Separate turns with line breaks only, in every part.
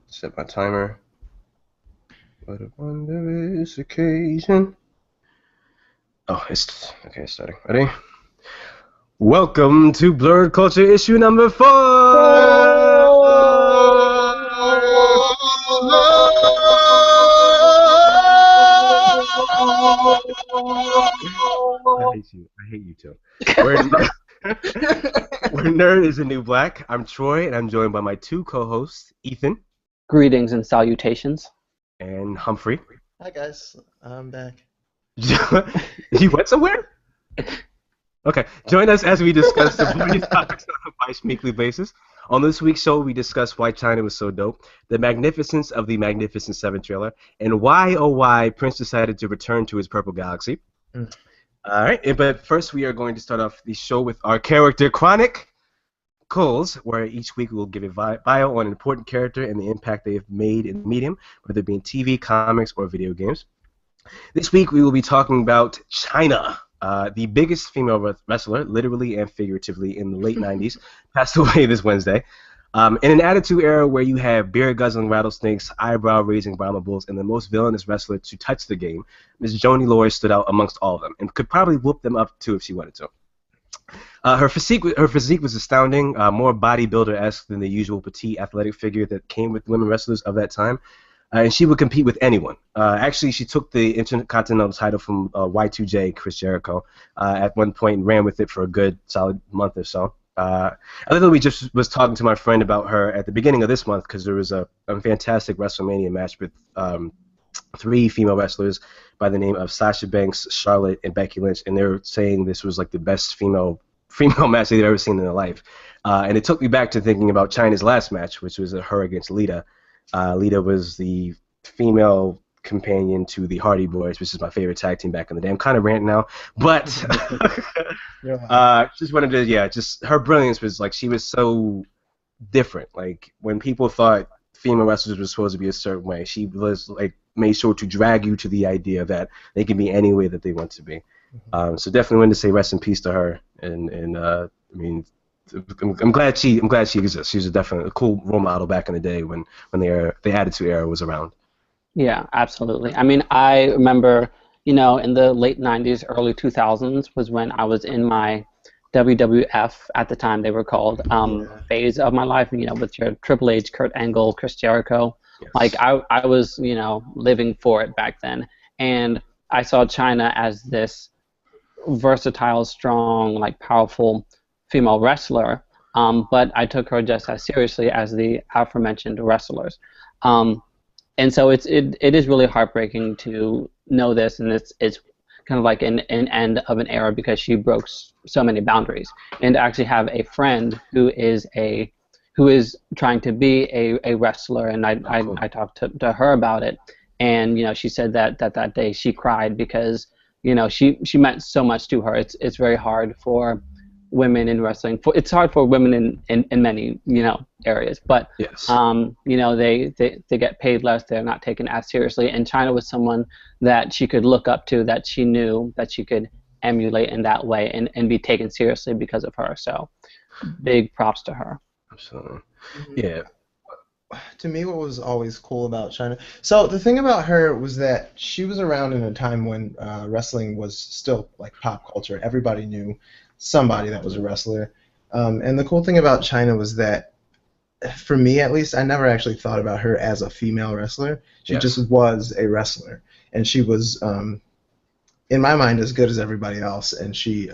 Set my timer. What a wondrous occasion. Oh, it's okay. It's starting. Ready? Welcome to Blerd Culture issue number 4. I hate you. I hate you too. Where Where Nerd is the New Black. I'm Troy, and I'm joined by my two co-hosts, Ethan
Greetings and salutations.
and Humphrey.
Hi guys, I'm back.
You went somewhere? Okay, join us as we discuss the various topics on a bi-weekly basis. On this week's show, we discuss why China was so dope, the magnificence of the Magnificent Seven trailer, and why, oh why, Prince decided to return to his Purple Galaxy.
Mm.
All right, but first we are going to start off the show with our character Chronicles, where each week we will give a bio on an important character and the impact they have made in the medium, whether it be in TV, comics, or video games. This week we will be talking about China. The biggest female wrestler, literally and figuratively, in the late 90s, passed away this Wednesday. In an attitude era where you have beer-guzzling rattlesnakes, eyebrow-raising Brahma bulls, and the most villainous wrestler to touch the game, Ms. Joni Laurer stood out amongst all of them, and could probably whoop them up too if she wanted to. Her physique was astounding, more bodybuilder-esque than the usual petite athletic figure that came with women wrestlers of that time. And she would compete with anyone. Actually, she took the Intercontinental title from Y2J, Chris Jericho, at one point and ran with it for a good solid month or so. I literally just was talking to my friend about her at the beginning of this month because there was a fantastic WrestleMania match with three female wrestlers by the name of Sasha Banks, Charlotte, and Becky Lynch, and they were saying this was like the best female match they'd ever seen in their life. And it took me back to thinking about Chyna's last match, which was her against Lita. Lita was the female companion to the Hardy Boys, which is my favorite tag team back in the day. I'm kind of ranting now, but just wanted to, just her brilliance was like she was so different. Like when people thought female wrestlers were supposed to be a certain way, she was like made sure to drag you to the idea that they can be any way that they want to be. So definitely wanted to say rest in peace to her, and I mean. I'm glad she exists. She was definitely a cool role model back in the day when the Attitude Era was around.
Yeah, absolutely. I mean, I remember, in the late 90s, early 2000s was when I was in my WWF, at the time they were called, phase of my life, with your Triple H, Kurt Angle, Chris Jericho.
Yes.
Like, I was, living for it back then. And I saw China as this versatile, strong, like, powerful female wrestler, but I took her just as seriously as the aforementioned wrestlers. And so it is really heartbreaking to know this, and it's kind of like an end of an era because she broke so many boundaries. And to actually have a friend who is trying to be a wrestler, and I talked to her about it, and she said that day she cried because she meant so much to her. It's very hard for women in wrestling. It's hard for women in many areas, but
Yes.
they get paid less. They're not taken as seriously. And China was someone that she could look up to, that she knew that she could emulate in that way and be taken seriously because of her. So big props to her.
Absolutely. Yeah.
To me, what was always cool about China. So the thing about her was that she was around in a time when wrestling was still like pop culture. Everybody knew somebody that was a wrestler. And the cool thing about China was that, for me at least, I never actually thought about her as a female wrestler. She just was a wrestler, and she was, in my mind, as good as everybody else. And she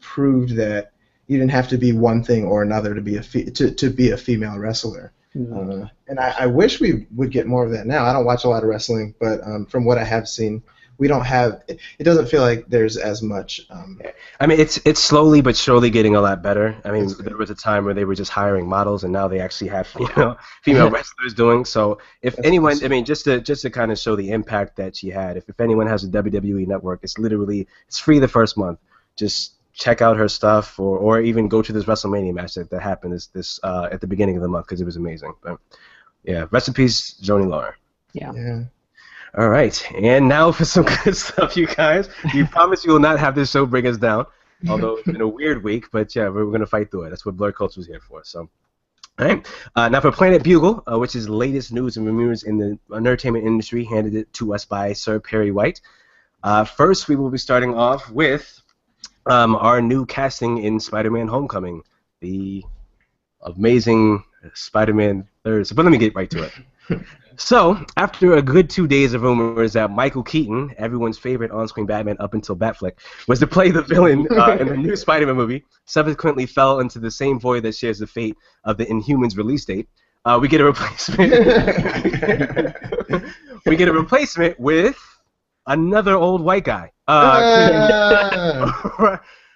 proved that you didn't have to be one thing or another to be a female wrestler.
Mm-hmm.
And I wish we would get more of that now. I don't watch a lot of wrestling, but from what I have seen, we don't have. It doesn't feel like there's as much.
I mean, it's slowly but surely getting a lot better. I mean, there was a time where they were just hiring models, and now they actually have female wrestlers doing. So if anyone, I mean, just to kind of show the impact that she had. If anyone has a WWE network, it's free the first month. Just check out her stuff, or even go to this WrestleMania match that happened this at the beginning of the month because it was amazing. But yeah, rest in peace, Joni Laurer.
Yeah.
All right, and now for some good stuff, you guys. We promise you will not have this show bring us down, although it's been a weird week, but yeah, we're going to fight through it. That's what Blerd Culture is here for. So All right. Now for Planet Bugle, which is the latest news and rumors in the entertainment industry, handed it to us by Sir Perry White. First, we will be starting off with our new casting in Spider-Man: Homecoming, the amazing Spider-Man 3rd. But let me get right to it. So, after a good 2 days of rumors that Michael Keaton, everyone's favorite on-screen Batman up until Batfleck, was to play the villain in the new Spider-Man movie, subsequently fell into the same void that shares the fate of the Inhumans release date, we get a replacement. We get a replacement with another old white guy.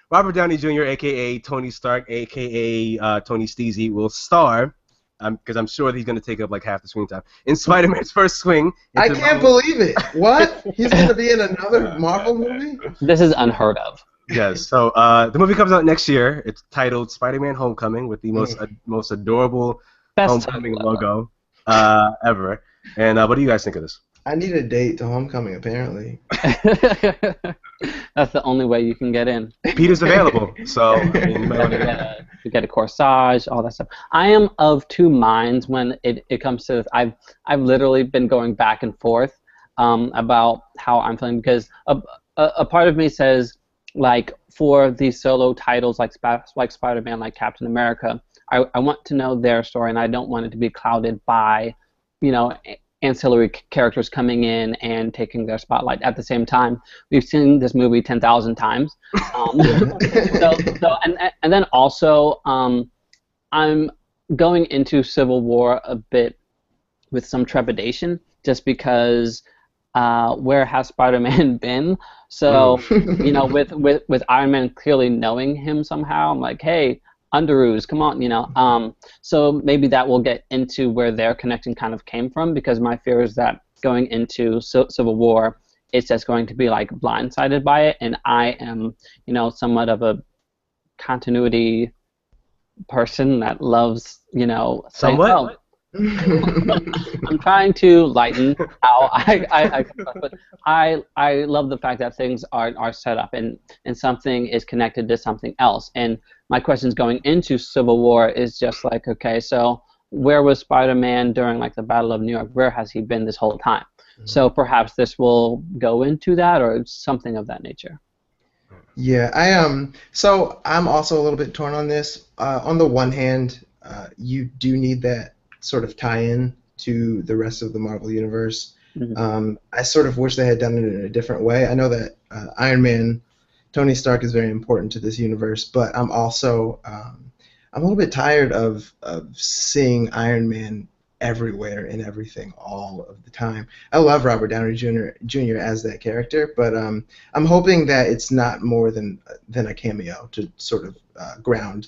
Robert Downey Jr., a.k.a. Tony Stark, a.k.a. Tony Steezy, will star, because I'm sure that he's going to take up like half the screen time, in Spider-Man's first swing.
I can't believe it. What? He's going to be in another Marvel movie?
This is unheard of.
Yes. So the movie comes out next year. It's titled Spider-Man: Homecoming, with the most adorable Homecoming logo ever. And what do you guys think of this?
I need a date to Homecoming, apparently.
That's the only way you can get in.
Peter's available, so I mean, you might want
to get a corsage, all that stuff. I am of two minds when it comes to this. I've literally been going back and forth about how I'm feeling, because a part of me says, like, for these solo titles like Spider-Man, like Captain America, I want to know their story, and I don't want it to be clouded by, ancillary characters coming in and taking their spotlight. At the same time, we've seen this movie 10,000 times. And then also, I'm going into Civil War a bit with some trepidation, just because where has Spider-Man been? So, with Iron Man clearly knowing him somehow, I'm like, hey, Underoos, come on, So maybe that will get into where their connection kind of came from, because my fear is that going into Civil War, it's just going to be like blindsided by it, and I am, somewhat of a continuity person that loves,
somewhat.
Saying, I'm trying to lighten how I love the fact that things are set up and something is connected to something else. And my questions going into Civil War is just like, okay, so where was Spider-Man during like the Battle of New York? Where has he been this whole time? Mm-hmm. So perhaps this will go into that or something of that nature.
Yeah, so I'm also a little bit torn on this. On the one hand, you do need that sort of tie-in to the rest of the Marvel Universe. Mm-hmm. I sort of wish they had done it in a different way. I know that Iron Man, Tony Stark is very important to this universe, but I'm also I'm a little bit tired of seeing Iron Man everywhere and everything all of the time. I love Robert Downey Jr. as that character, but I'm hoping that it's not more than a cameo to sort of ground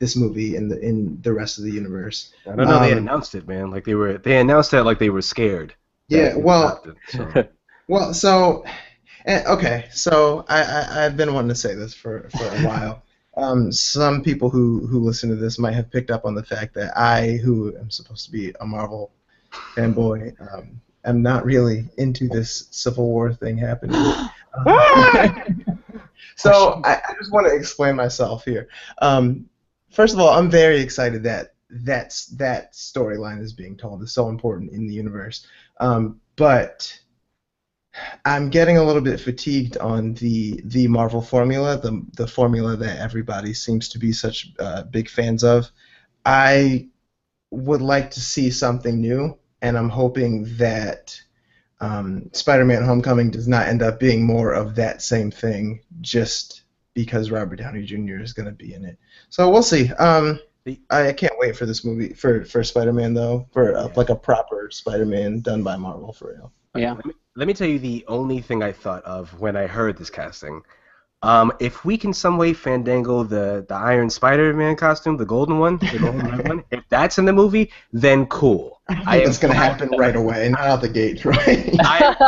this movie in the rest of the universe.
I don't know. They announced it, man. Like they announced that like they were scared.
Yeah. Well. Well. So. Okay. So I've been wanting to say this for a while. Some people who listen to this might have picked up on the fact that I, who am supposed to be a Marvel fanboy, am not really into this Civil War thing happening. So I just want to explain myself here. First of all, I'm very excited that that storyline is being told. It's so important in the universe. But I'm getting a little bit fatigued on the Marvel formula, the formula that everybody seems to be such big fans of. I would like to see something new, and I'm hoping that Spider-Man: Homecoming does not end up being more of that same thing just because Robert Downey Jr. is going to be in it. So we'll see. I can't wait for this movie, for Spider-Man, though, for like a proper Spider-Man done by Marvel, for real.
Yeah.
Let me tell you the only thing I thought of when I heard this casting. If we can some way fandangle the Iron Spider-Man costume, the golden one, the golden red one, if that's in the movie, then cool.
It's going to happen right away, not out the gate, right?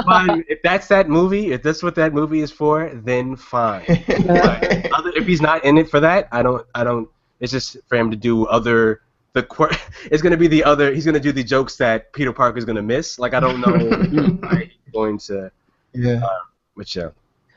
Fine. If that's that movie, if that's what that movie is for, then fine. If he's not in it for that, I don't. It's just for him to do it's going to be the other. He's going to do the jokes that Peter Parker's going to miss. Like I don't know. He's going to.
Yeah.
But yeah.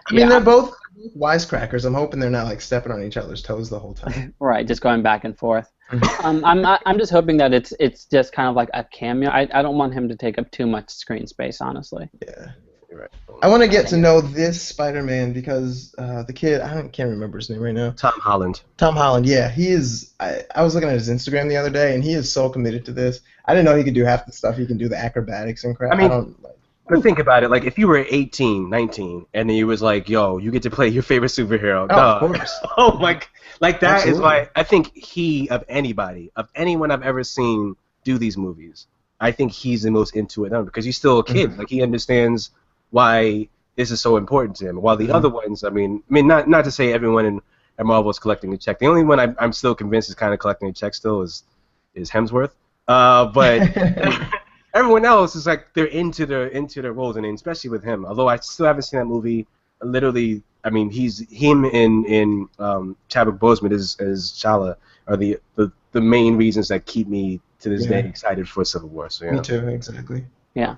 I mean, they're both wisecrackers. I'm hoping they're not like stepping on each other's toes the whole time.
Right, just going back and forth. I'm just hoping that it's just kind of like a cameo. I don't want him to take up too much screen space, honestly.
Yeah.
You're right.
I want to get to know this Spider-Man because the kid, can't remember his name right now.
Tom Holland.
Tom Holland, yeah, he is. I was looking at his Instagram the other day, and he is so committed to this. I didn't know he could do half the stuff he can do, the acrobatics and crap.
I mean,
don't like.
But think about it, like if you were 18, 19, and then you was like, yo, you get to play your favorite superhero.
Oh, of course.
Oh my, like that
Absolutely.
is why I think of anyone I've ever seen do these movies, I think he's the most into it because he's still a kid. Like he understands why this is so important to him. While the other ones, I mean, not to say everyone at Marvel is collecting a check. The only one I'm still convinced is kind of collecting a check still is Hemsworth. But everyone else is like they're into their roles, and especially with him. Although I still haven't seen that movie. Literally, I mean, him in Chadwick Boseman as T'Challa are the main reasons that keep me to this day excited for Civil War. So,
Me too, exactly.
Yeah.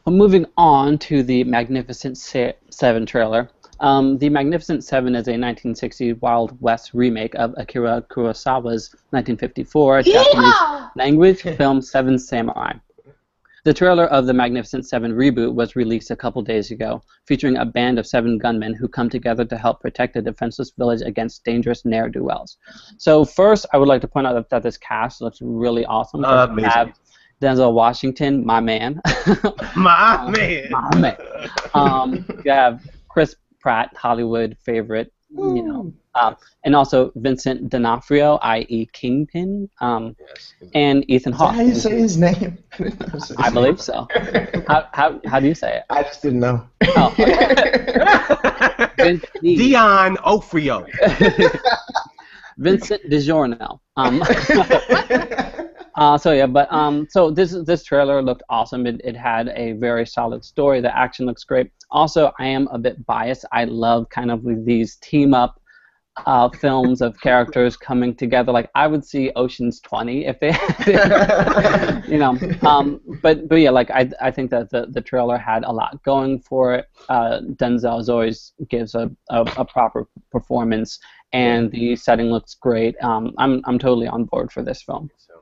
Well, moving on to the Magnificent Seven trailer. The Magnificent Seven is a 1960 Wild West remake of Akira Kurosawa's 1954 Japanese language film Seven Samurai. The trailer of the Magnificent Seven reboot was released a couple days ago, featuring a band of 7 gunmen who come together to help protect a defenseless village against dangerous ne'er-do-wells. So first, I would like to point out that this cast looks really awesome. We have Denzel Washington, my man.
My man.
My man. You have Chris Pratt, Hollywood favorite, you know. And also Vincent D'Onofrio, i.e. Kingpin, and Ethan Hawke.
Is that how you say his name?
I believe so. How do you say it?
I just didn't know.
Oh, okay.
D'Onofrio.
Vincent DiGiorno. So this trailer looked awesome. It had a very solid story. The action looks great. Also, I am a bit biased. I love kind of these team up films of characters coming together. Like I would see Ocean's 20 if they, you know. But yeah, like I think that the trailer had a lot going for it. Denzel always gives a proper performance, and the setting looks great. I'm totally on board for this film.
So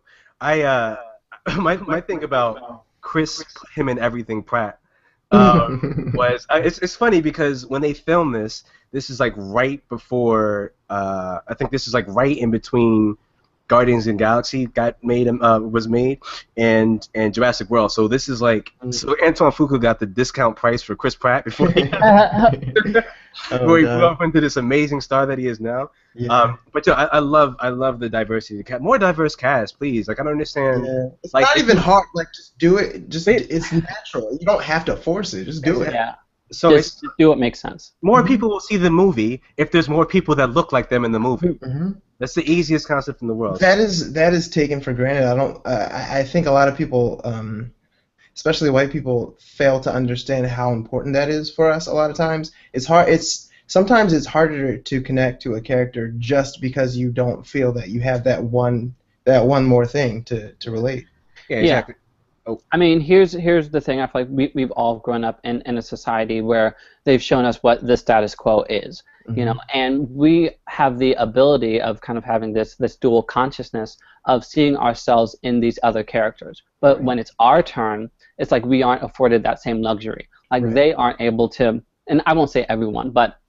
my thing about Chris, him and everything Pratt. Was it's funny because when they filmed this is like right before I think this is like right in between Guardians of the Galaxy was made and Jurassic World. So this is like so Antoine Fuqua got the discount price for Chris Pratt before he grew up into this amazing star that he is now. Yeah. But I love the diversity. More diverse cast, please. Like I don't understand.
Yeah. It's
like,
not even hard. Like just do it. It's natural. You don't have to force it. Just do it.
Yeah.
So
just do what makes sense.
More people will see the movie if there's more people that look like them in the movie. That's the easiest concept in the world.
That is taken for granted. I think a lot of people, especially white people, fail to understand how important that is for us. A lot of times, sometimes it's harder to connect to a character just because you don't feel that you have that one more thing to relate.
Yeah, exactly.
Oh. I mean, here's the thing. I feel like we've all grown up in a society where they've shown us what the status quo is, you know, and we have the ability of kind of having this dual consciousness of seeing ourselves in these other characters. But when it's our turn, it's like we aren't afforded that same luxury. Like they aren't able to, and I won't say everyone, but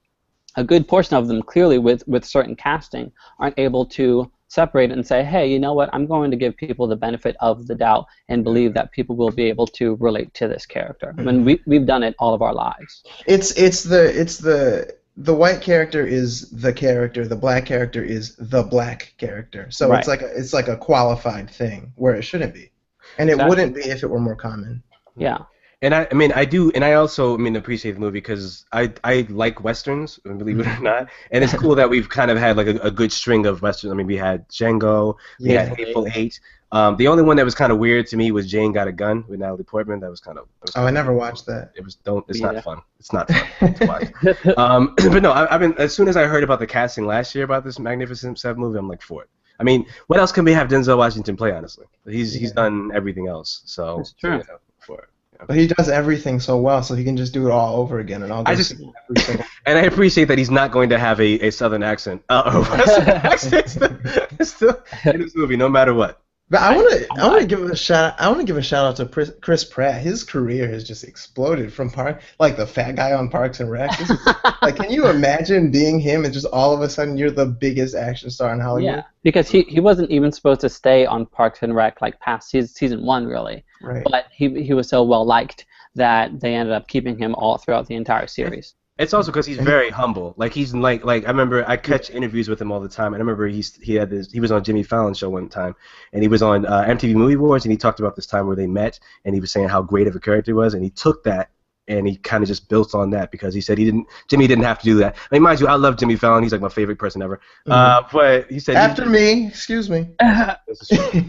a good portion of them clearly with certain casting aren't able to separate and say, hey, you know what, I'm going to give people the benefit of the doubt and believe that people will be able to relate to this character. I mean, we've done it all of our lives.
It's the white character is the character, the black character is the black character. So it's like a qualified thing where it shouldn't be. And it wouldn't be if it were more common.
Yeah.
And I also appreciate the movie because I like westerns, believe it or not, and it's cool that we've kind of had like a good string of westerns. I mean, we had Django, we had Hateful Eight. The only one that was kind of weird to me was Jane Got a Gun with Natalie Portman. That was kind of.
I never watched that.
It's not fun. It's not fun to watch. But no, I've been as soon as I heard about the casting last year about this Magnificent Seven movie, I'm like for it. I mean, what else can we have Denzel Washington play? Honestly, he's done everything else. So
it's true.
For it.
But he does everything so well, so he can just do it all over again, and I'll go see every single.
And I appreciate that he's not going to have a southern accent. Western accent still in this movie, no matter what.
But I want to give a shout out to Chris Pratt. His career has just exploded from like the fat guy on Parks and Rec. Like, can you imagine being him and just all of a sudden you're the biggest action star in Hollywood?
Yeah, because he wasn't even supposed to stay on Parks and Rec like past season 1 really.
Right.
But he was so well liked that they ended up keeping him all throughout the entire series.
It's also because he's very humble. Like he's like I remember I catch interviews with him all the time, and I remember he was on Jimmy Fallon's show one time, and he was on MTV Movie Awards, and he talked about this time where they met, and he was saying how great of a character he was, and he took that and he kind of just built on that because he said Jimmy didn't have to do that. I mean, mind you, I love Jimmy Fallon. He's like my favorite person ever. But he said
after me, excuse me.
This is true.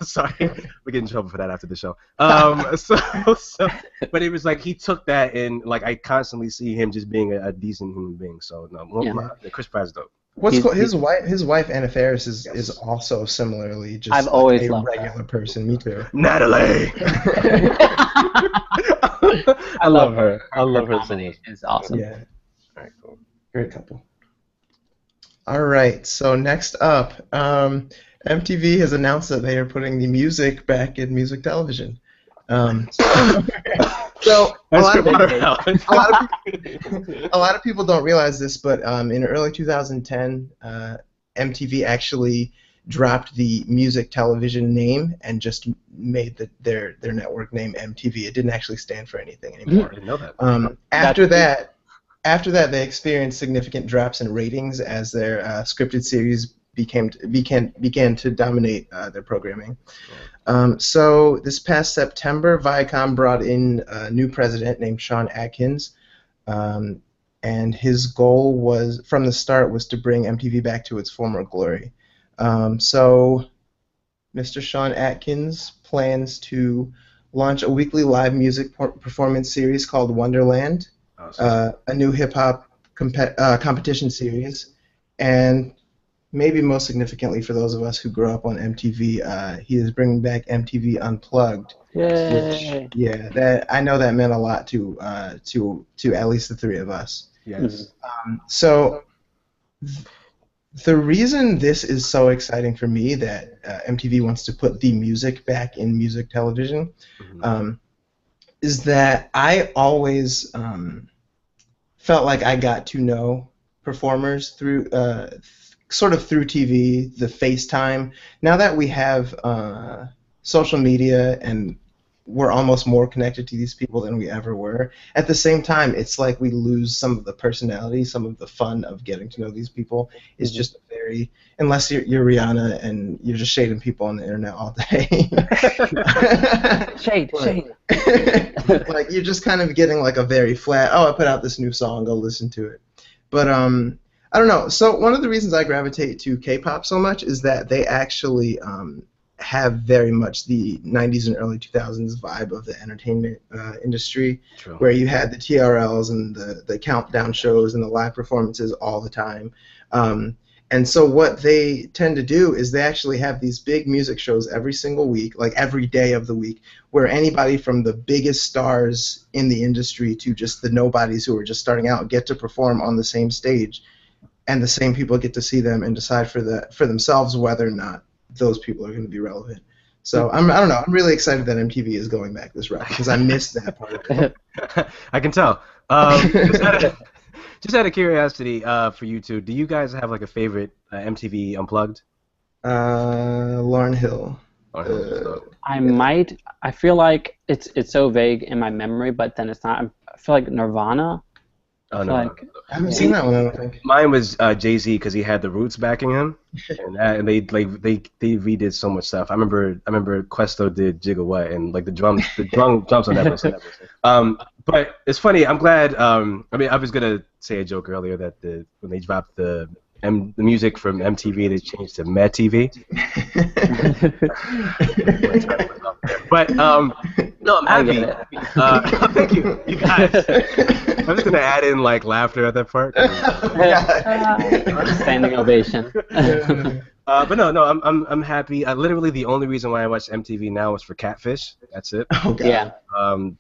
Sorry, we get in trouble for that after the show. But it was like he took that and like I constantly see him just being a decent human being. So no, Chris Pratt's dope.
What's cool? His wife Anna Faris is also similarly just
I've always
a
loved
regular person. Me too.
Natalie. I love her. I love her so much.
It's awesome.
Yeah. All right, cool. Great couple. All right. So next up, MTV has announced that they are putting the music back in music television. So a lot of people don't realize this, but in early 2010, MTV actually dropped the music television name and just made their network name MTV. It didn't actually stand for anything anymore.
I didn't know that.
After that, they experienced significant drops in ratings as their scripted series began to dominate their programming. So this past September, Viacom brought in a new president named Sean Atkins, and his goal was, from the start, was to bring MTV back to its former glory. So Mr. Sean Atkins plans to launch a weekly live music performance series called Wonderland, a new hip-hop competition series, and maybe most significantly for those of us who grew up on MTV, he is bringing back MTV Unplugged.
Yay!
That I know that meant a lot to at least the three of us.
Yes.
So the reason this is so exciting for me that MTV wants to put the music back in music television is that I always felt like I got to know performers through sort of through TV, the FaceTime. Now that we have social media and we're almost more connected to these people than we ever were, at the same time, it's like we lose some of the personality, some of the fun of getting to know these people. Is just very, unless you're Rihanna and you're just shading people on the internet all day.
Shade.
Like you're just kind of getting like a very flat, I put out this new song, go listen to it. But I don't know. So one of the reasons I gravitate to K-pop so much is that they actually have very much the 90s and early 2000s vibe of the entertainment industry. True. Where you had the TRLs and the countdown shows and the live performances all the time. And so what they tend to do is they actually have these big music shows every single week, like every day of the week, where anybody from the biggest stars in the industry to just the nobodies who are just starting out get to perform on the same stage. And the same people get to see them and decide for themselves whether or not those people are going to be relevant. So I don't know. I'm really excited that MTV is going back this route because I missed that part of it.
I can tell. Just out of curiosity for you two, do you guys have like a favorite MTV Unplugged?
Lauryn Hill.
I might. I feel like it's so vague in my memory, but then it's not. I feel like Nirvana.
Oh no.
I haven't seen that one, I don't think.
Mine was Jay-Z because he had the Roots backing him, and they redid so much stuff. I remember Questo did Jigga What, and like the drums on that was. But it's funny. I'm glad. I mean, I was gonna say a joke earlier that when they dropped the music from MTV, they changed to Met TV. But no, I'm happy. Thank you, you guys. I'm just gonna add in like laughter at that part.
Standing ovation.
But no, I'm happy. Literally, the only reason why I watch MTV now is for Catfish. That's it.
Oh God.
Yeah.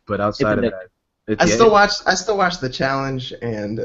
But outside of
It's
that,
I still watch The Challenge and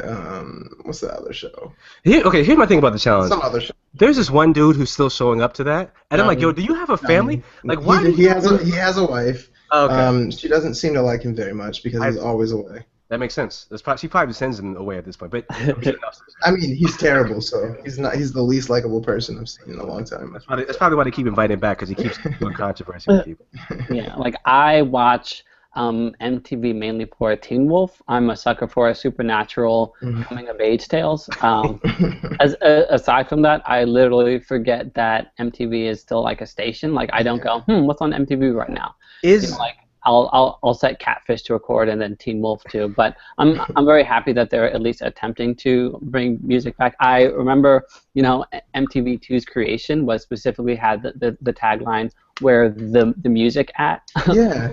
what's the other show?
Here's my thing about the challenge.
Some other show.
There's this one dude who's still showing up to that, and I'm like, yo, do you have a family? Like, why?
He has a wife.
Oh, okay.
She doesn't seem to like him very much because he's always away.
That makes sense. She probably sends him away at this point. But
I mean, he's terrible. So he's the least likable person I've seen in a long time.
That's probably why they keep inviting him back, because he keeps doing controversy with people.
Yeah, like I watch MTV mainly for Teen Wolf. I'm a sucker for supernatural coming of age tales. Aside from that, I literally forget that MTV is still like a station. Like I don't go, what's on MTV right now? Like I'll set Catfish to record and then Teen Wolf too. But I'm very happy that they're at least attempting to bring music back. I remember, MTV2's creation was specifically had the tagline "Where the music at."
Yeah.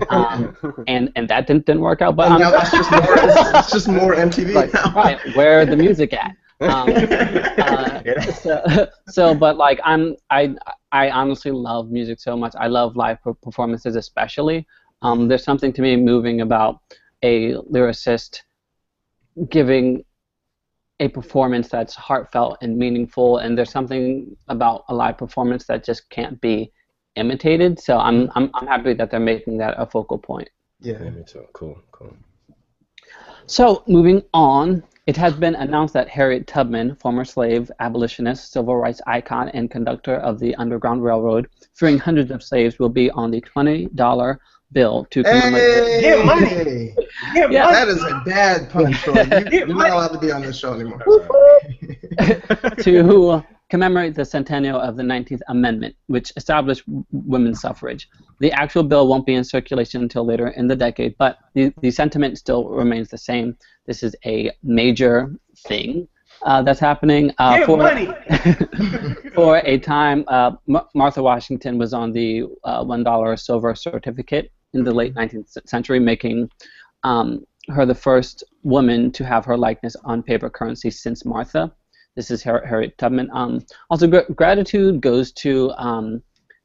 And that didn't work out. But
now it's just more MTV.
Right. Where the music at? But like I honestly love music so much. I love live performances especially. There's something to me moving about a lyricist giving a performance that's heartfelt and meaningful, and there's something about a live performance that just can't be imitated. So I'm happy that they're making that a focal point.
Yeah, me too. Cool.
So moving on, it has been announced that Harriet Tubman, former slave, abolitionist, civil rights icon, and conductor of the Underground Railroad, freeing hundreds of slaves, will be on the $20 bill to commemorate.
Get money! That is a bad punch. You're not allowed to be on this show anymore.
To commemorate the centennial of the 19th Amendment, which established women's suffrage. The actual bill won't be in circulation until later in the decade, but the sentiment still remains the same. This is a major thing that's happening. For a time, Martha Washington was on the $1 silver certificate in the late 19th century, making her the first woman to have her likeness on paper currency since Martha. This is Harriet Tubman. Also, gratitude goes to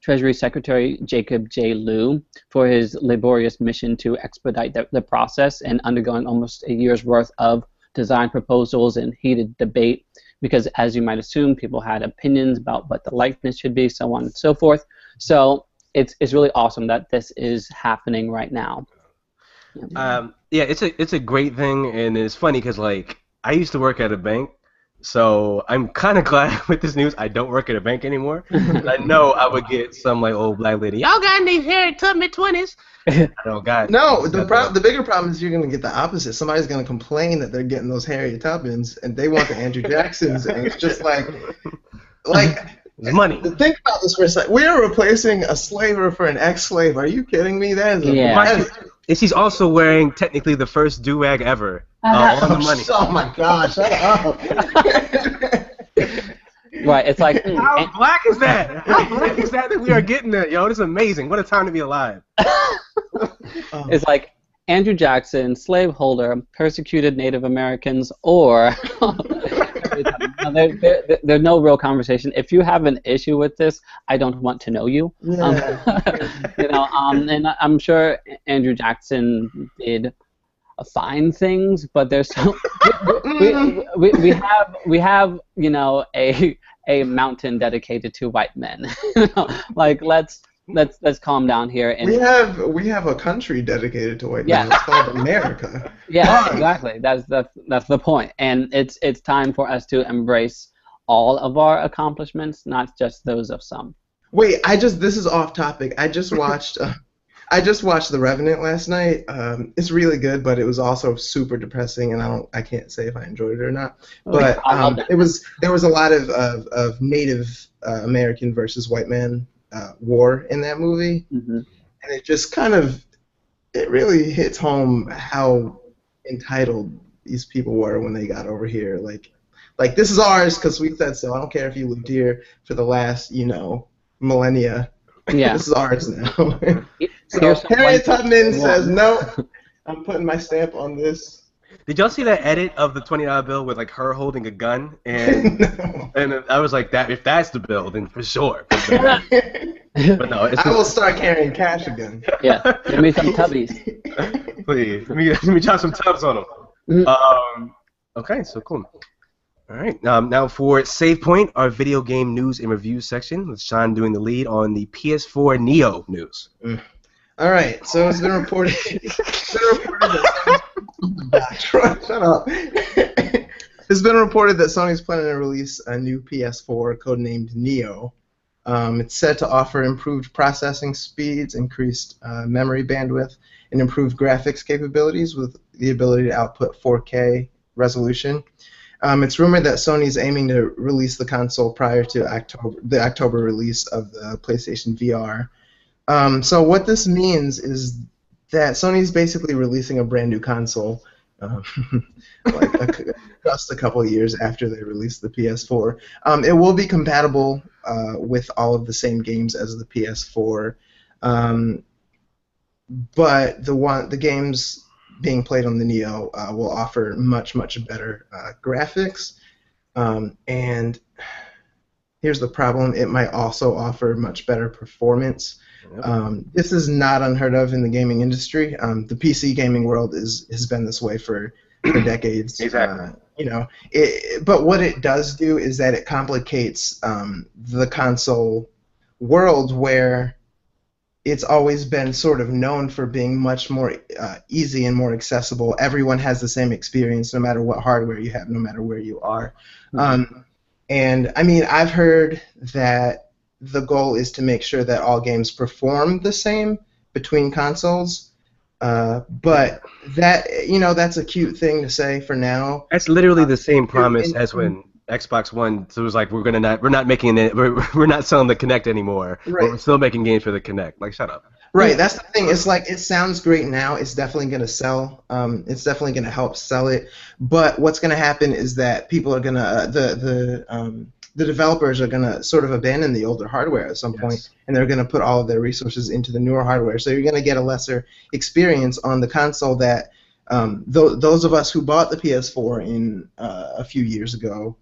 Treasury Secretary Jacob J. Lew for his laborious mission to expedite the process and undergoing almost a year's worth of design proposals and heated debate, because as you might assume, people had opinions about what the likeness should be, so on and so forth. So it's really awesome that this is happening right now.
It's a great thing, and it's funny because like I used to work at a bank, so I'm kind of glad with this news I don't work at a bank anymore. I know I would get some like old black lady, y'all got any Harriet Tubman 20s? I don't got.
No, the bigger problem is you're gonna get the opposite. Somebody's gonna complain that they're getting those Harriet Tubmans and they want the Andrew Jacksons, and it's just like
money.
Think about this for a second. We are replacing a slaver for an ex-slave. Are you kidding me? That is
and she's also wearing technically the first do-rag ever on the money.
Oh my gosh! Shut up.
Right, it's like
how black is that? How black is that we are getting there, yo? This is amazing. What a time to be alive.
It's like Andrew Jackson, slaveholder, persecuted Native Americans, or there's no real conversation. If you have an issue with this, I don't want to know you. And I'm sure Andrew Jackson did fine things, but there's so we have a mountain dedicated to white men. Like let's calm down here. And
we have a country dedicated to white men. It's called America.
Yeah, exactly. That's the point. And it's time for us to embrace all of our accomplishments, not just those of some.
Wait, this is off topic. I just watched The Revenant last night. It's really good, but it was also super depressing, and I can't say if I enjoyed it or not. But there was a lot of Native American versus white man war in that movie, and it just it really hits home how entitled these people were when they got over here. Like this is ours because we said so. I don't care if you lived here for the last millennia.
Yeah.
This is ours now. So Harriet Tubman says no. I'm putting my stamp on this.
Did y'all see that edit of the $20 bill with like her holding a gun and
No.
and I was like that if that's the bill then for sure. But no, it's
I will start carrying cash again.
Yeah, give me some tubbies.
please let me drop some tubs on them.
Mm.
Okay, so cool. All right, now for Save Point, our video game news and review section, with Sean doing the lead on the PS4 Neo news.
All right, so it's been reported. Shut up. It's been reported that Sony's planning to release a new PS4 codenamed Neo. It's said to offer improved processing speeds, increased memory bandwidth, and improved graphics capabilities with the ability to output 4K resolution. It's rumored that Sony is aiming to release the console prior to the October release of the PlayStation VR. So what this means is that Sony's basically releasing a brand new console, just a couple of years after they released the PS4. It will be compatible with all of the same games as the PS4, but the games being played on the Neo will offer much better graphics, and here's the problem: it might also offer much better performance. This is not unheard of in the gaming industry. The PC gaming world has been this way for decades.
Exactly.
But what it does do is that it complicates the console world, where it's always been sort of known for being much more easy and more accessible. Everyone has the same experience, no matter what hardware you have, no matter where you are. And I mean, I've heard that the goal is to make sure that all games perform the same between consoles. But that's a cute thing to say for now.
That's literally the same promise as when Xbox One. So it was like we're not making it. We're not selling the Kinect anymore.
Right.
But we're still making games for the Kinect. Like, shut up.
Right, that's the thing. It's like it sounds great now. It's definitely going to sell. It's definitely going to help sell it. But what's going to happen is that people are going to the developers are going to sort of abandon the older hardware at some point, and they're going to put all of their resources into the newer hardware. So you're going to get a lesser experience on the console that those of us who bought the PS4 in a few years ago,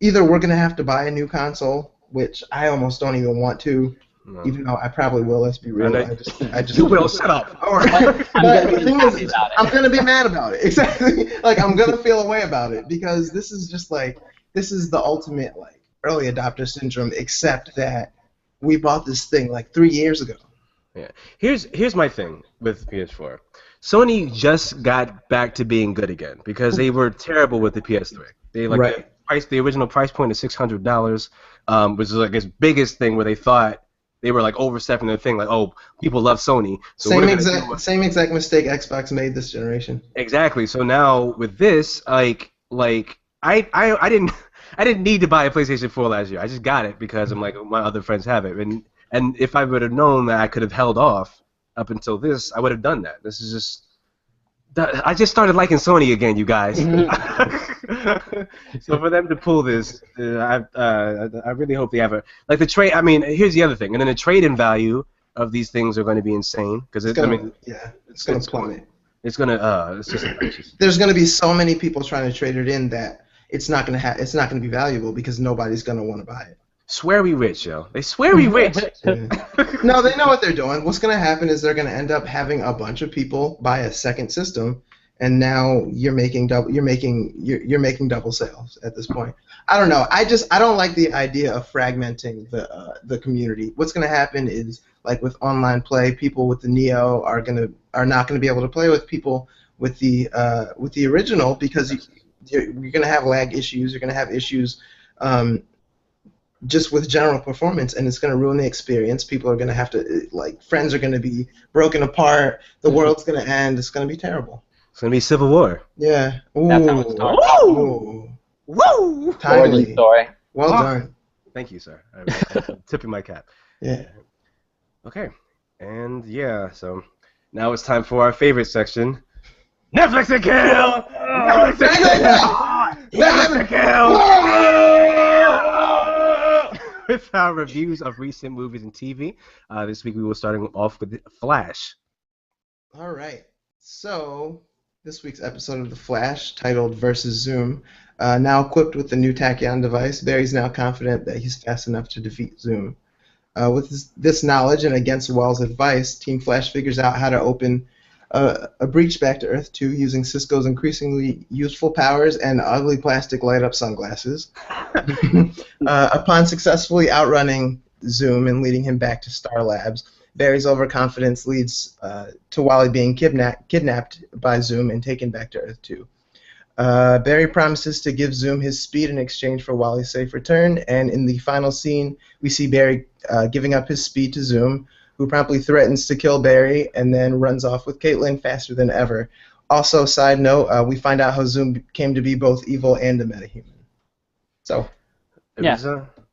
either we're going to have to buy a new console, which I almost don't even want to. No. Even though I probably will, let's be real. I just
you will, shut up.
But the thing is, I'm going to be mad about it. Exactly. Like, I'm going to feel a way about it, because this is just like, this is the ultimate, like, early adopter syndrome, except that we bought this thing, like, 3 years ago.
Yeah. Here's my thing with PS4. Sony just got back to being good again, because they were terrible with the PS3. They the original price point is $600, which is like its biggest thing, where they thought they were like overstepping their thing, like, oh, people love Sony. So
same exact mistake Xbox made this generation.
Exactly. So now with this, I didn't need to buy a PlayStation 4 last year. I just got it because I'm like, my other friends have it, and if I would have known that I could have held off up until this, I would have done that. This is just. I just started liking Sony again, you guys. So for them to pull this, I really hope they have the trade. I mean, here's the other thing, and then the trade-in value of these things are going to be insane because it's going to
plummet.
It's going to it's just.
There's going to be so many people trying to trade it in that it's not going to be valuable because nobody's going to want to buy it.
Swear we rich, yo. They swear we rich.
No, they know what they're doing. What's going to happen is they're going to end up having a bunch of people buy a second system, and now you're making double sales at this point. I don't know. I don't like the idea of fragmenting the community. What's going to happen is, like with online play, people with the Neo are not going to be able to play with people with the original, because you're going to have lag issues. You're going to have issues. Just with general performance, and it's going to ruin the experience. People are going to have to, friends are going to be broken apart. The world's going to end. It's going to be terrible.
It's going to be civil war.
Yeah. Ooh.
That's how it starts.
Woo!
Woo! Timely. Story.
Well done.
Thank you, sir. I'm tipping my cap.
Yeah.
Okay. And so now it's time for our favorite section. Netflix and kill! Netflix and kill! Netflix and kill! With our reviews of recent movies and TV. This week we will starting off with Flash.
All right. So this week's episode of The Flash, titled Versus Zoom. Now equipped with the new Tachyon device, Barry's now confident that he's fast enough to defeat Zoom. With this knowledge and against Well's advice, Team Flash figures out how to open a breach back to Earth 2 using Cisco's increasingly useful powers and ugly plastic light-up sunglasses. Upon successfully outrunning Zoom and leading him back to Star Labs, Barry's overconfidence leads to Wally being kidnapped by Zoom and taken back to Earth 2. Barry promises to give Zoom his speed in exchange for Wally's safe return, and in the final scene, we see Barry giving up his speed to Zoom, who promptly threatens to kill Barry and then runs off with Caitlin faster than ever. Also, side note, we find out how Zoom came to be both evil and a metahuman. So,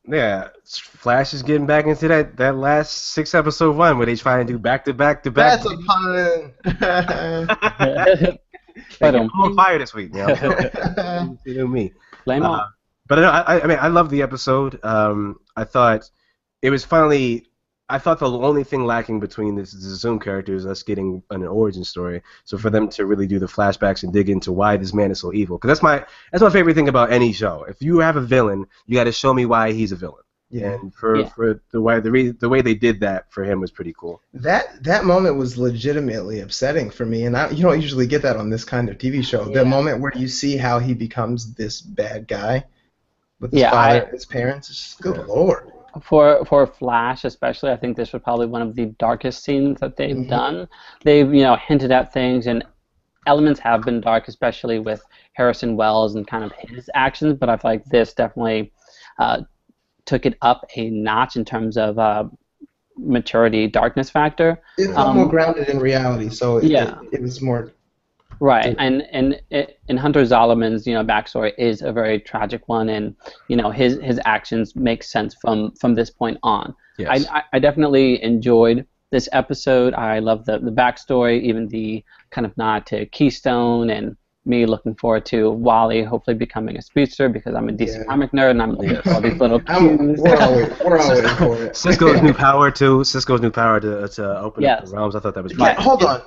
yeah, Flash is getting back into that last 6-episode run where they try and do back-to-back-to-back.
That's a pun.
I'm on fire this week. You know me.
Blame on.
But I mean, I love the episode. I thought it was finally. I thought the only thing lacking between the Zoom characters is us getting an origin story. So for them to really do the flashbacks and dig into why this man is so evil, because that's my favorite thing about any show. If you have a villain, you got to show me why he's a villain. Yeah. And for the way they did that for him was pretty cool.
That moment was legitimately upsetting for me, and you don't usually get that on this kind of TV show. The moment where you see how he becomes this bad guy with his father and his parents. It's just, good lord.
For Flash especially, I think this was probably one of the darkest scenes that they've done. They've hinted at things, and elements have been dark, especially with Harrison Wells and kind of his actions. But I feel like this definitely took it up a notch in terms of maturity, darkness factor.
It's more grounded in reality, so it was more.
Right, and Hunter Zolomond's backstory is a very tragic one, and his actions make sense from this point on. Yes. I definitely enjoyed this episode. I love the backstory, even the kind of nod to Keystone, and me looking forward to Wally hopefully becoming a speedster because I'm a decent comic nerd and I'm looking for all these little cues.
We're all waiting for it.
Cisco's new power too. Cisco's new power to open up the realms. I thought that was great.
Hold on.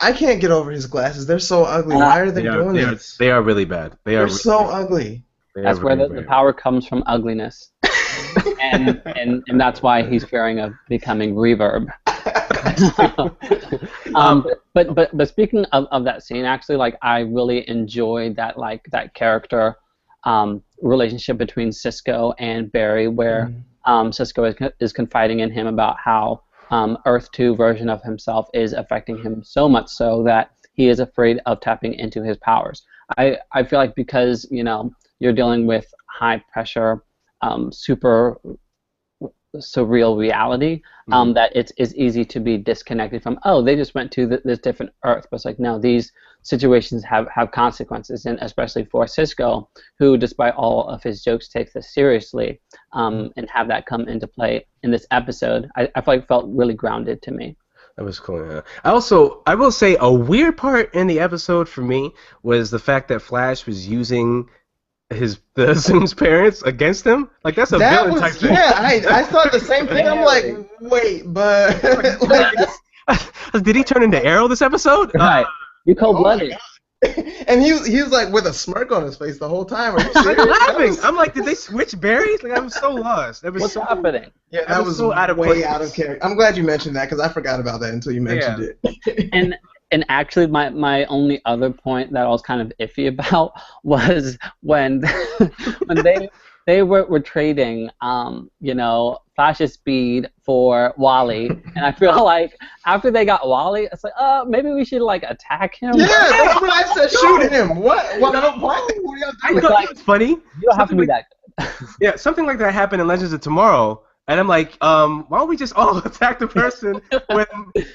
I can't get over his glasses. They're so ugly. Why are they doing this?
They are really bad. They're really
so ugly.
That's where the power comes from, ugliness. and that's why he's fearing of becoming Reverb. But speaking of that scene, actually, like I really enjoyed that character relationship between Cisco and Barry, where Cisco is confiding in him about how Earth 2 version of himself is affecting him so much so that he is afraid of tapping into his powers. I feel like because you're dealing with high pressure, super surreal reality, that it's easy to be disconnected from. Oh, they just went to this different Earth, but it's like no, these situations have consequences, and especially for Cisco, who despite all of his jokes takes this seriously, and have that come into play in this episode. I feel like felt really grounded to me.
That was cool. Yeah. I will say a weird part in the episode for me was the fact that Flash was using the Zoom's parents against him. Like that's a villain type thing.
Yeah, I thought the same thing. I'm like, wait, but
did he turn into Arrow this episode?
Right. You cold-blooded.
And he was like with a smirk on his face the whole time. Are you serious?
I'm laughing. I'm like, did they switch berries? Like I'm so lost.
What's happening?
Yeah, that was so out of character. I'm glad you mentioned that because I forgot about that until you mentioned
it. And actually, my only other point that I was kind of iffy about was when they were trading, Flash's speed for Wally, and I feel like after they got Wally, it's like, maybe we should attack him.
Yeah, that's what I said. Shoot him. What?
I thought it's funny.
You don't have to be that good.
Yeah, something like that happened in Legends of Tomorrow. And I'm like, why don't we just all attack the person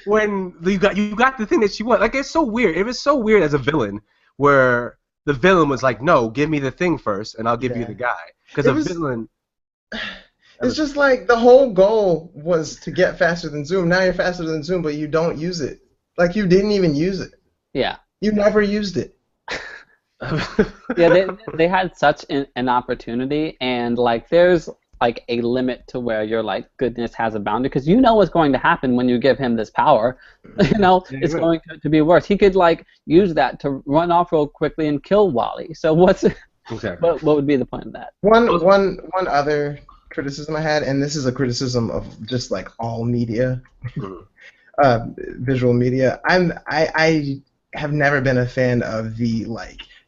when you got the thing that you want? Like, it's so weird. It was so weird as a villain where the villain was like, no, give me the thing first, and I'll give you the guy. Because villain.
It's just like the whole goal was to get faster than Zoom. Now you're faster than Zoom, but you don't use it. Like, you didn't even use it.
Yeah.
You never used it.
Yeah, they had such an opportunity, and there's like a limit to where your like goodness has a boundary, because you know what's going to happen when you give him this power. It's going to be worse. He could like use that to run off real quickly and kill Wally. So what would be the point of that?
One other criticism I had, and this is a criticism of just like all media, visual media. I have never been a fan of the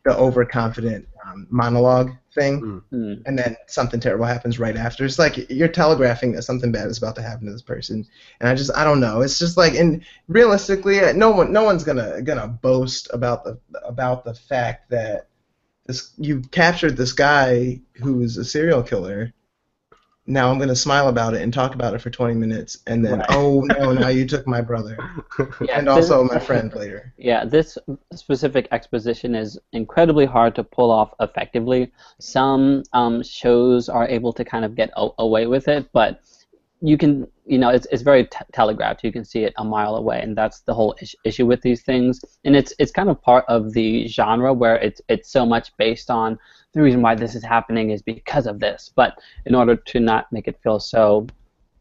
overconfident monologue thing, and then something terrible happens right after. It's like you're telegraphing that something bad is about to happen to this person, and I don't know. It's just like, and realistically, no one's gonna boast about the fact that you captured this guy who's a serial killer. Now I'm going to smile about it and talk about it for 20 minutes, and then, oh, no, now you took my brother. And also my friend later.
Yeah, this specific exposition is incredibly hard to pull off effectively. Some shows are able to kind of get away with it, but you can, it's very telegraphed. You can see it a mile away, and that's the whole issue with these things. And it's kind of part of the genre where it's so much based on the reason why this is happening is because of this. But in order to not make it feel so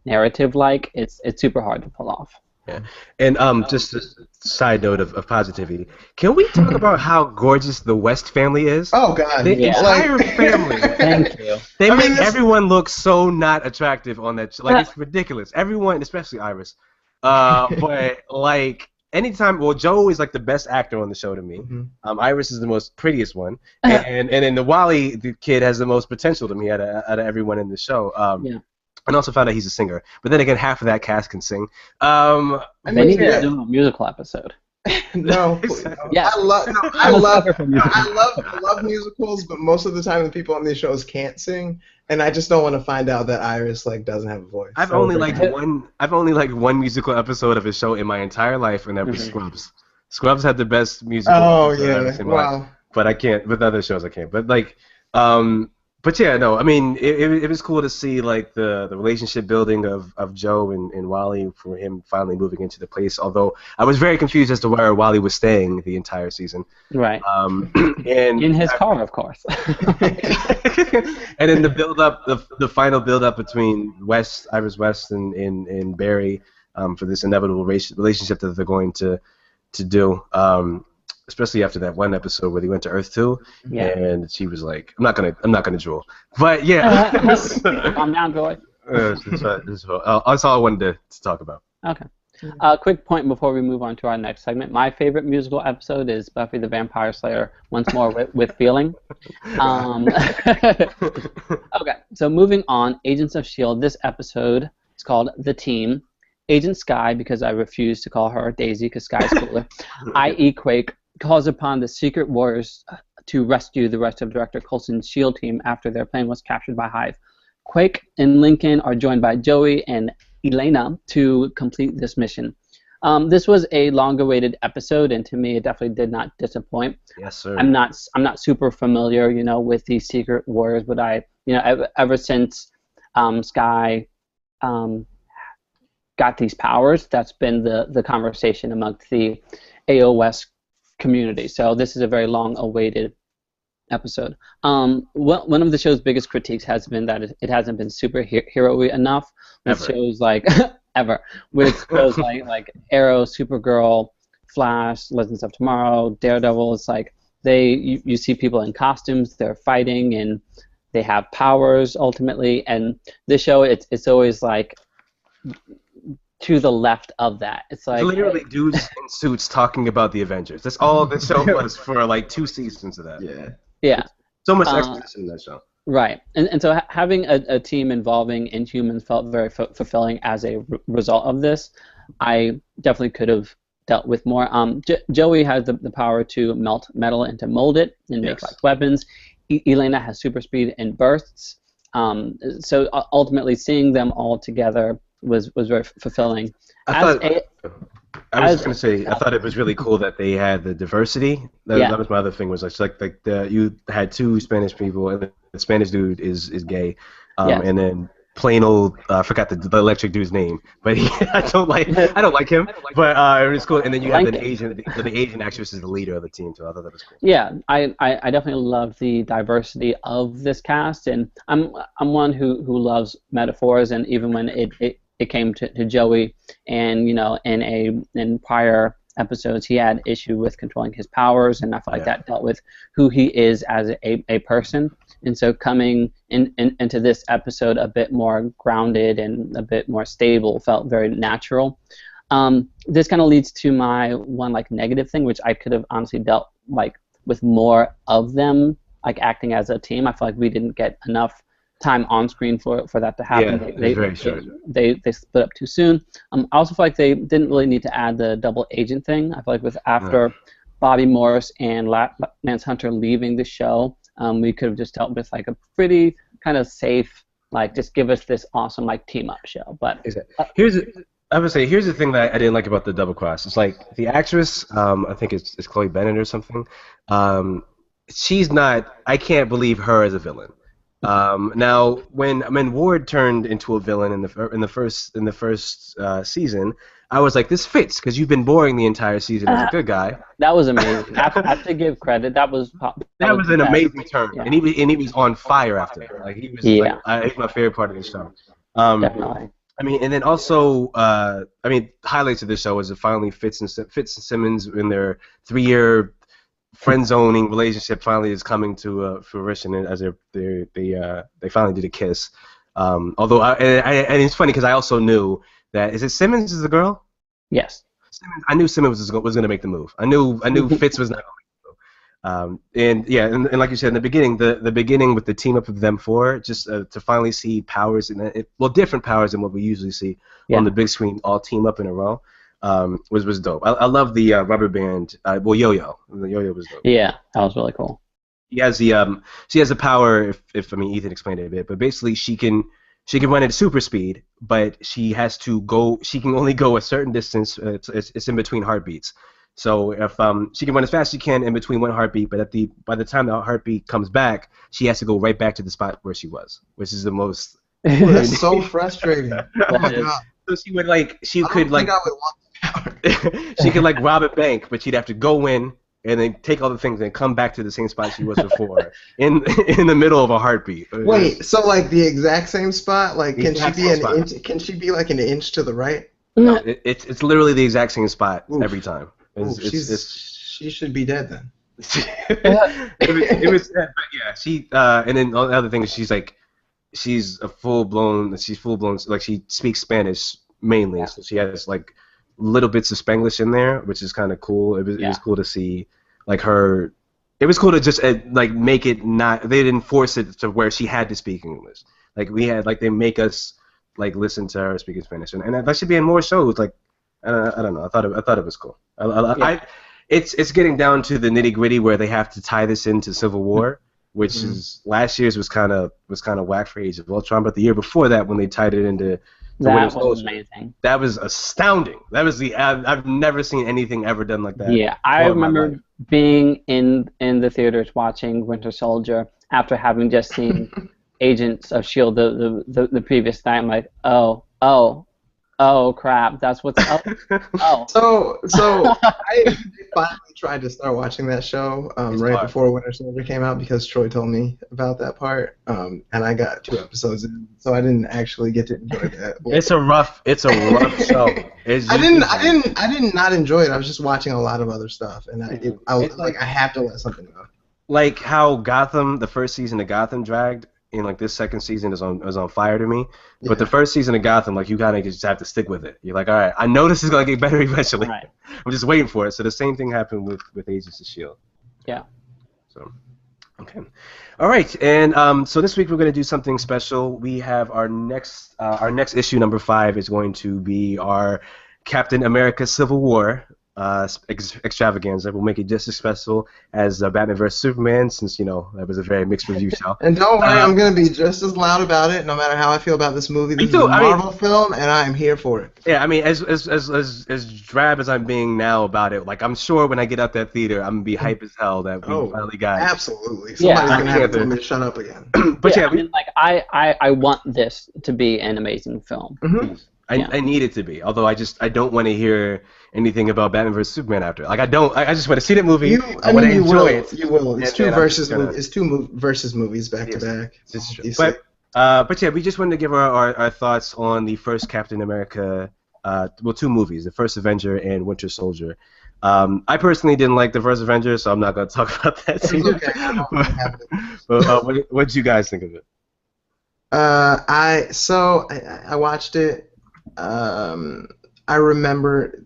narrative-like, it's super hard to pull off.
Yeah, and just a side note of positivity. Can we talk about how gorgeous the West family is?
Oh God,
the entire family.
Thank you.
They make everyone look so not attractive on that show. Like, it's ridiculous. Everyone, especially Iris. But like anytime, well, Joe is like the best actor on the show to me. Iris is the most prettiest one, and then the Wally, the kid, has the most potential to me out of everyone in the show. And also found out he's a singer. But then again, half of that cast can sing.
They need to do a musical episode.
No,
yeah.
I love musicals, but most of the time the people on these shows can't sing, and I just don't want to find out that Iris doesn't have a voice.
I've only liked one musical episode of a show in my entire life, and that was Scrubs. Scrubs had the best musical episode I've ever seen in my life. But I can't with other shows. I can't. But like, but yeah, no. I mean, it was cool to see like the relationship building of Joe and Wally, for him finally moving into the place. Although I was very confused as to where Wally was staying the entire season.
Right.
And
in his car, of course.
And then the final build up between Iris West and Barry for this inevitable relationship that they're going to do. Especially after that one episode where they went to Earth 2, and she was like, "I'm not gonna drool," but yeah.
Calm down, Joy.
That's all I wanted to talk about.
Okay. Quick point before we move on to our next segment. My favorite musical episode is Buffy the Vampire Slayer once more with feeling. Okay, so moving on, Agents of S.H.I.E.L.D. This episode is called The Team. Agent Sky, because I refuse to call her Daisy because Sky's cooler, i.e. Quake, calls upon the Secret Warriors to rescue the rest of Director Coulson's S.H.I.E.L.D. team after their plane was captured by Hive. Quake and Lincoln are joined by Joey and Elena to complete this mission. This was a long-awaited episode, and to me, it definitely did not disappoint.
Yes, sir.
I'm not super familiar, with these Secret Warriors, but ever since Sky got these powers, that's been the conversation amongst the AOS community. So this is a very long-awaited episode. One of the show's biggest critiques has been that it hasn't been superhero-y enough. With shows like with shows like Arrow, Supergirl, Flash, Legends of Tomorrow, Daredevil. It's like you see people in costumes, they're fighting, and they have powers ultimately. And this show, it's always like to the left of that. It's like
literally dudes in suits talking about the Avengers. That's all the show was for like 2 seasons of that.
Yeah.
So much exposition in that show.
Right, and so having a team involving Inhumans felt very fulfilling as a result of this. I definitely could have dealt with more. Joey has the power to melt metal and to mold it and make like weapons. Elena has super speed and bursts. So ultimately, seeing them all together was very fulfilling.
I was going to say, I thought it was really cool that they had the diversity. That was my other thing, was you had 2 Spanish people, and the Spanish dude is gay, and then plain old I forgot the electric dude's name, but I don't like him. But it was cool. And then you have
Lincoln.
the Asian actress is the leader of the team, so I thought that was cool.
Yeah, I definitely love the diversity of this cast, and I'm one who loves metaphors, and even when it came to Joey, and in prior episodes he had issue with controlling his powers, and I feel like that dealt with who he is as a person, and so coming into this episode a bit more grounded and a bit more stable felt very natural. This kind of leads to my one negative thing, which I could have honestly dealt with more of them acting as a team. I feel like we didn't get enough time on screen for that to happen.
Yeah, it's very short.
They split up too soon. I also feel like they didn't really need to add the double agent thing. I feel like after Bobby Morris and Lance Hunter leaving the show, we could have just dealt with a pretty kind of safe, just give us this awesome team up show. But
I would say here's the thing that I didn't like about the double cross. It's the actress, I think it's Chloe Bennett or something. She's not. I can't believe her as a villain. Now, when Ward turned into a villain in the first season, I was like, this fits because you've been boring the entire season as a good guy.
That was amazing. I have to give credit. That was
an amazing turn,
yeah.
and he was on fire after that. He was he's my favorite part of the show.
Definitely.
And then also, highlights of this show is it finally Fitz and Simmons in their 3-year friend zoning relationship finally is coming to fruition as they finally did a kiss. Although and it's funny because I also knew that is it Simmons is the girl?
Yes.
I knew Simmons was going to make the move. I knew Fitz was not going to make the move. And like you said in the beginning, the beginning with the team up of them four, just to finally see powers different powers than what we usually see on the big screen, all team up in a row, was dope. I love the rubber band. Yo-Yo. The Yo-Yo was dope.
Yeah, that was really cool.
She has the power. If Ethan explained it a bit, but basically she can run at super speed, but she has to go. She can only go a certain distance. It's in between heartbeats. So if she can run as fast as she can in between one heartbeat, but by the time the heartbeat comes back, she has to go right back to the spot where she was, which is the most.
That's so frustrating. Oh my God.
So she would she could
I would want that
she could rob a bank, but she'd have to go in and then take all the things and come back to the same spot she was before in the middle of a heartbeat.
Wait, so the exact same spot? Can she be an inch? Can she be an inch to the right?
No, it's literally the exact same spot every time.
She should be dead then.
it was but yeah. She and then the other thing is she's full blown. She speaks Spanish mainly, so she has little bits of Spanglish in there, which is kind of cool. It was cool to see her. It was cool to just make it not. They didn't force it to where she had to speak English. We had they make us listen to her speaking Spanish, and that should be in more shows. I don't know. I thought it was cool. It's getting down to the nitty gritty where they have to tie this into Civil War, which is last year's was kind of whack for Age of Ultron, but the year before that when they tied it into
that was amazing.
That was astounding. That was I've never seen anything ever done like that.
Yeah, I remember being in the theaters watching Winter Soldier after having just seen Agents of S.H.I.E.L.D. the previous night. I'm like, oh crap, that's what's up. Oh.
So I finally tried to start watching that show right before Winter Soldier came out because Troy told me about that part, and I got 2 episodes in, so I didn't actually get to enjoy that.
It's a rough show. I
didn't not enjoy it. I was just watching a lot of other stuff, and I have to let something go.
Like how the first season of Gotham dragged. And this second season is on fire to me, but the first season of Gotham, you kind of just have to stick with it. You're all right, I know this is gonna get better eventually. Right. I'm just waiting for it. So the same thing happened with Agents of S.H.I.E.L.D.
Yeah.
So, okay, all right, and so this week we're gonna do something special. We have our next issue number 5 is going to be our Captain America Civil War extravaganza. We'll make it just as successful as Batman vs Superman, since that was a very mixed review show.
And don't worry, I'm going to be just as loud about it, no matter how I feel about this movie. This is a Marvel film, and I am here for it.
Yeah, I mean, as drab as I'm being now about it, like I'm sure when I get out that theater, I'm gonna be hype as hell that we finally got.
Absolutely, somebody's gonna have to tell me to shut up again.
But
I mean, like I want this to be an amazing film.
Mm-hmm.
I need it to be. Although I don't want to hear anything about Batman vs Superman after. Like I just want to see that movie. I want to enjoy it.
You will. It's two versus movies back to back.
It's true. But yeah, we just wanted to give our thoughts on the first Captain America. Two movies: the first Avenger and Winter Soldier. I personally didn't like the first Avenger, so I'm not going to talk about that. What did you guys think of it?
I watched it. I remember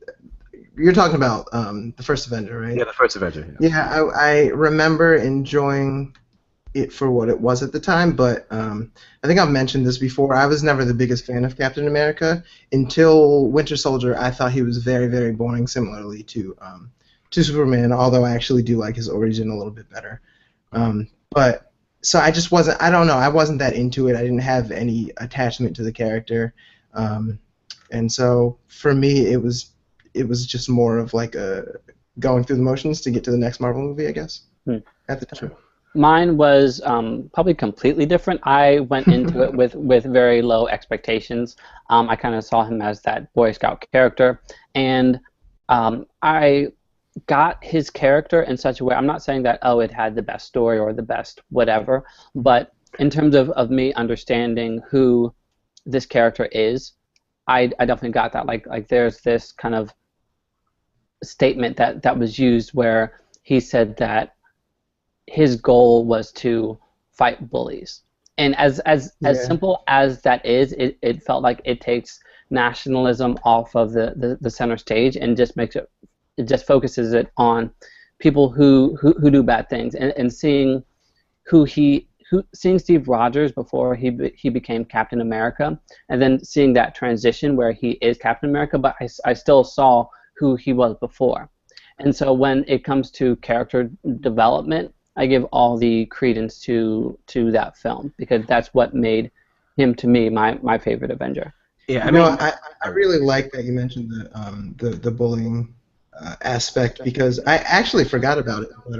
you're talking about the first Avenger, right?
Yeah, the first Avenger.
Yeah, I remember enjoying it for what it was at the time, but I think I've mentioned this before. I was never the biggest fan of Captain America until Winter Soldier. I thought he was very, very boring, similarly to Superman. Although I actually do like his origin a little bit better. But so I just wasn't. I don't know. I wasn't that into it. I didn't have any attachment to the character. And so for me, it was just more of like going through the motions to get to the next Marvel movie, I guess, at the time.
Mine was probably completely different. I went into it with very low expectations. I kind of saw him as that Boy Scout character, and I got his character in such a way. I'm not saying that it had the best story or the best whatever, but in terms of me understanding who this character is, I definitely got that. Like there's this kind of statement that was used where he said that his goal was to fight bullies, and as simple as that is, it felt like it takes nationalism off of the center stage and just it just focuses it on people who do bad things, and seeing seeing Steve Rogers before he became Captain America, and then seeing that transition where he is Captain America, but I still saw who he was before. And so when it comes to character development, I give all the credence to that film, because that's what made him, to me, my favorite Avenger.
Yeah,
I really like that you mentioned the bullying aspect, because I actually forgot about it, but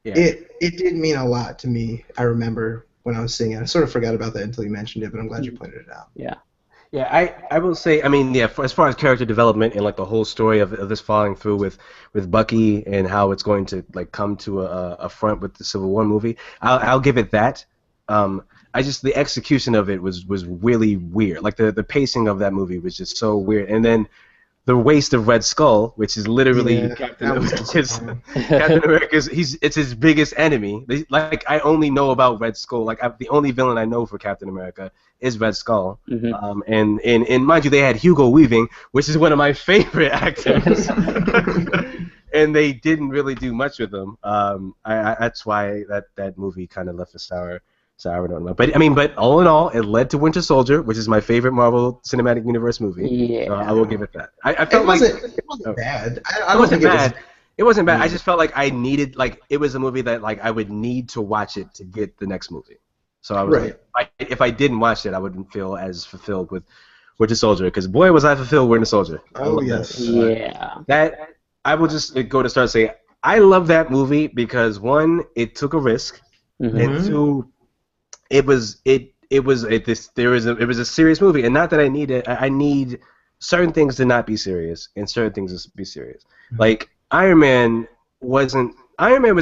it did mean a lot to me. I remember when I was seeing it. I sort of forgot about that until you mentioned it, but I'm glad you pointed it out.
Yeah.
Yeah, I will say, as far as character development and like the whole story of this following through with Bucky and how it's going to like come to a front with the Civil War movie, I'll give it that. The execution of it was really weird. Like the pacing of that movie was just so weird, and then the waste of Red Skull, which is literally Captain America's. It's his biggest enemy. Like I only know about Red Skull. Like the only villain I know for Captain America is Red Skull.
Mm-hmm.
And mind you, they had Hugo Weaving, which is one of my favorite actors, and they didn't really do much with him. That's why that movie kind of left a sour note. But all in all, it led to Winter Soldier, which is my favorite Marvel Cinematic Universe movie.
Yeah.
So I will give it that. I
It
felt
wasn't bad. I don't think
bad. It wasn't bad. I just felt like I needed, it was a movie that I would need to watch it to get the next movie. So I was if I didn't watch it, I wouldn't feel as fulfilled with Winter Soldier, because boy was I fulfilled with Winter Soldier.
Oh yes.
Yeah.
I will just go to start saying I love that movie because one, it took a risk, and two, it was a serious movie, and not that I need it. I need certain things to not be serious and certain things to be serious. Like Iron Man was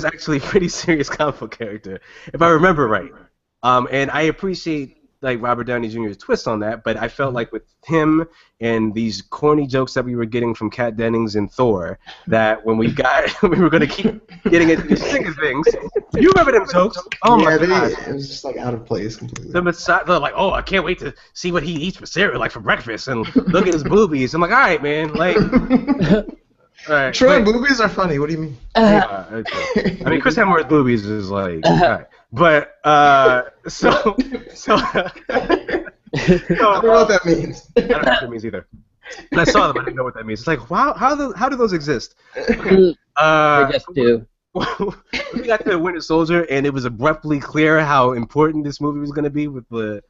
actually a pretty serious comic book character, if I remember right. And I appreciate Robert Downey Jr.'s twist on that, but I felt like with him and these corny jokes that we were getting from Kat Dennings and Thor, that when we were going to keep getting into these stinger things. You remember them jokes? Oh my god!
It was just out of place completely.
They're like, oh, I can't wait to see what he eats for cereal, for breakfast, and look at his boobies. I'm like, all right, man, all right.
True, boobies are funny. What do you mean?
Chris Hemsworth's boobies is all right. But so I
don't know what that means.
I don't know what that means either. When I saw them, I didn't know what that means. It's like, wow, how do those exist? Okay.
Mm, they just do.
We got to Winter Soldier, and it was abruptly clear how important this movie was going to be with the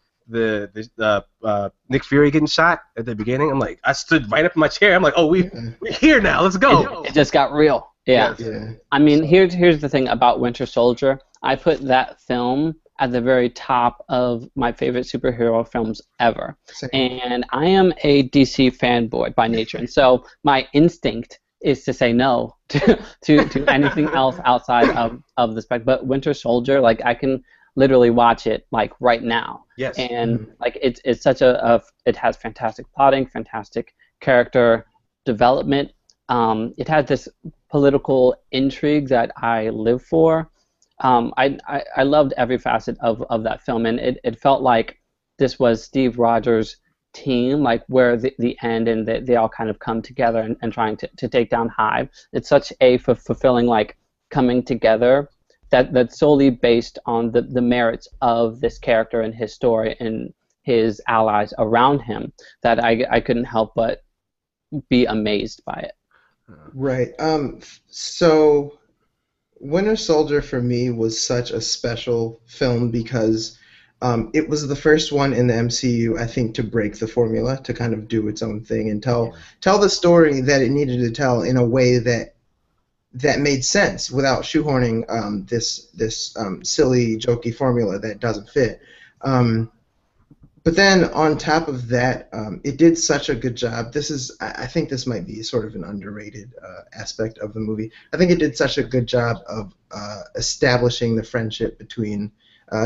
Nick Fury getting shot at the beginning. I'm like, I stood right up in my chair. I'm like, oh, we're here now. Let's go.
It just got real. Yeah.
Yes.
Yeah.
I mean, here's the thing about Winter Soldier. I put that film at the very top of my favorite superhero films ever.
Same.
And I am a DC fanboy by nature, and so my instinct is to say no to anything else outside of the spec. But Winter Soldier, like, I can literally watch it like right now.
Yes.
And like it's such it has fantastic plotting, fantastic character development. It has this political intrigue that I live for. I loved every facet of that film, and it felt like this was Steve Rogers' team, like where the end and they all kind of come together and trying to take down Hive. It's such a fulfilling like coming together that's solely based on the merits of this character and his story and his allies around him that I couldn't help but be amazed by it.
Right. So Winter Soldier for me was such a special film because it was the first one in the MCU, I think, to break the formula, to kind of do its own thing and tell the story that it needed to tell in a way that made sense without shoehorning this silly, jokey formula that doesn't fit. But then on top of that, it did such a good job. I think this might be sort of an underrated aspect of the movie. I think it did such a good job of establishing the friendship between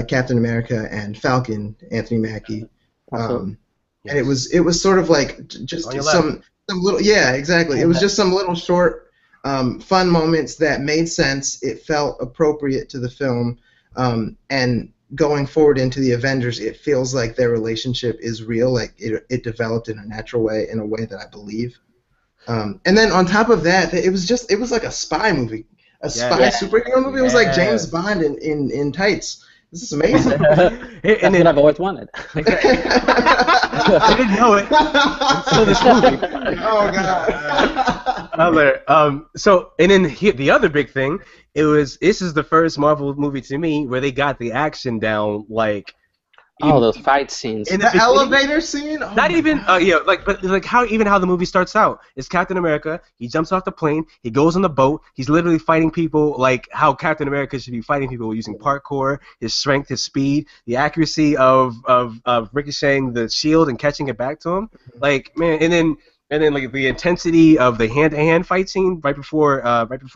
Captain America and Falcon, Anthony Mackie. And it was sort of like just some little, yeah, exactly. It was just some little short fun moments that made sense. It felt appropriate to the film, and going forward into the Avengers, it feels like their relationship is real. Like it developed in a natural way, in a way that I believe. And then on top of that, it was like a spy movie, spy superhero movie. It was like James Bond in tights. This is amazing.
That's what I've always wanted.
I didn't know it until this movie.
Oh God.
So and then the other big thing, this is the first Marvel movie to me where they got the action down like.
Those fight scenes.
In the elevator scene? Oh
not even, but how the movie starts out. It's Captain America. He jumps off the plane. He goes on the boat. He's literally fighting people like how Captain America should be fighting people using parkour, his strength, his speed, the accuracy of ricocheting the shield and catching it back to him. Like, man, and then like the intensity of the hand-to-hand fight scene right before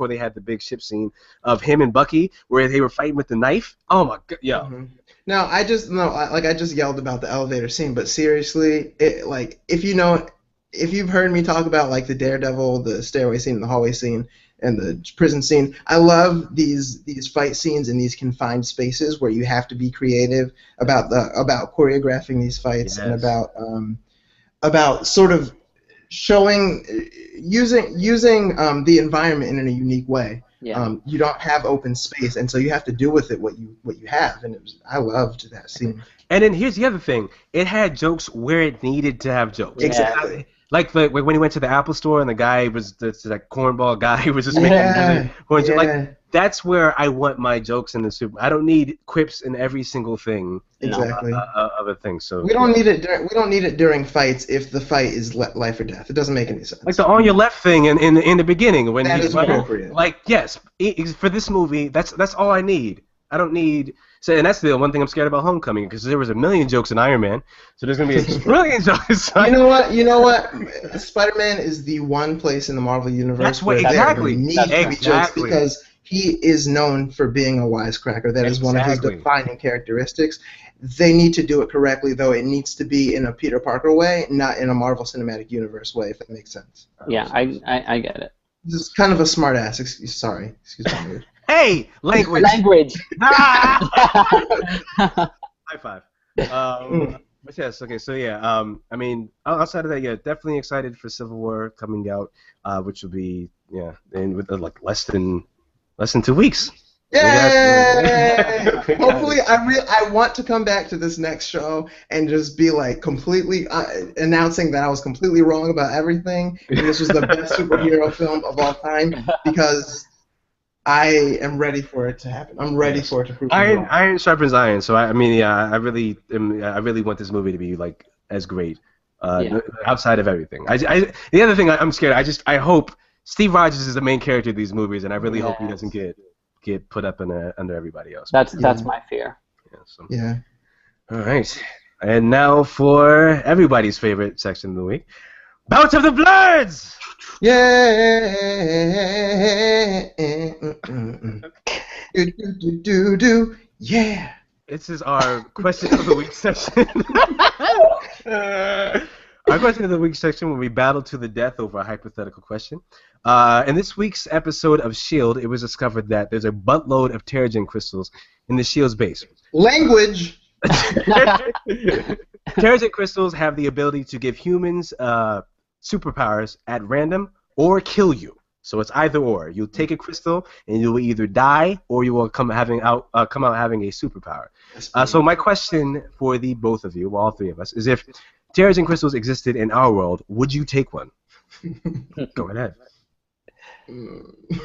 they had the big ship scene of him and Bucky where they were fighting with the knife. Oh my god, yeah.
Mm-hmm. No, I just yelled about the elevator scene, but seriously, if you've heard me talk about like the Daredevil, the stairway scene, the hallway scene, and the prison scene, I love these fight scenes in these confined spaces where you have to be creative about choreographing these fights and about sort of showing using the environment in a unique way.
Yeah.
You don't have open space, and so you have to do with it what you have, and I loved that scene.
And then here's the other thing: it had jokes where it needed to have jokes.
Yeah.
Exactly. Like when he went to the Apple store and the guy was that cornball guy who was just making like that's where I want my jokes in the super. I don't need quips in every single thing.
Exactly.
Of a thing. So
we don't need it during fights if the fight is life or death. It doesn't make any sense.
Like the on your left thing in the beginning when
that is appropriate.
Like yes, for this movie that's all I need. I don't need. So, and that's the one thing I'm scared about Homecoming because there was a million jokes in Iron Man, so there's gonna be a trillion jokes.
You know what? Spider-Man is the one place in the Marvel universe
that's what
where
exactly.
there need to be jokes because he is known for being a wisecracker. That is one of his defining characteristics. They need to do it correctly, though. It needs to be in a Peter Parker way, not in a Marvel Cinematic Universe way, if that makes sense.
Yeah, I get it.
This is kind of a smartass. Excuse me.
Hey, language. High five. But yes, okay, so yeah, I mean, outside of that, yeah, definitely excited for Civil War coming out, which will be in with like less than 2 weeks.
Yay!
We got
Hopefully,
it.
I want to come back to this next show and just be like completely announcing that I was completely wrong about everything, and this was the best superhero film of all time because I am ready for it to happen. I'm ready
Yes.
for it to prove me wrong.
Iron sharpens iron. So I mean, yeah, I really want this movie to be like as great.
Yeah.
Outside of everything, the other thing I'm scared. I hope Steve Rogers is the main character of these movies, and I really hope he doesn't get put up under everybody else.
That's my fear.
Yeah, so.
Yeah.
All right, and now for everybody's favorite section of the week, Bout of the Bloods.
Yeah. Do. Yeah.
This is our question of the week section. Our question of the week section where we battle to the death over a hypothetical question. In this week's episode of S.H.I.E.L.D., it was discovered that there's a buttload of Terrigen crystals in the S.H.I.E.L.D.'s base.
Language.
Terrigen crystals have the ability to give humans superpowers at random or kill you. So it's either or. You'll take a crystal and you will either die or you will come out having a superpower. So my question for the both of you, well, all three of us, is if Terrigen crystals existed in our world, would you take one? Go ahead.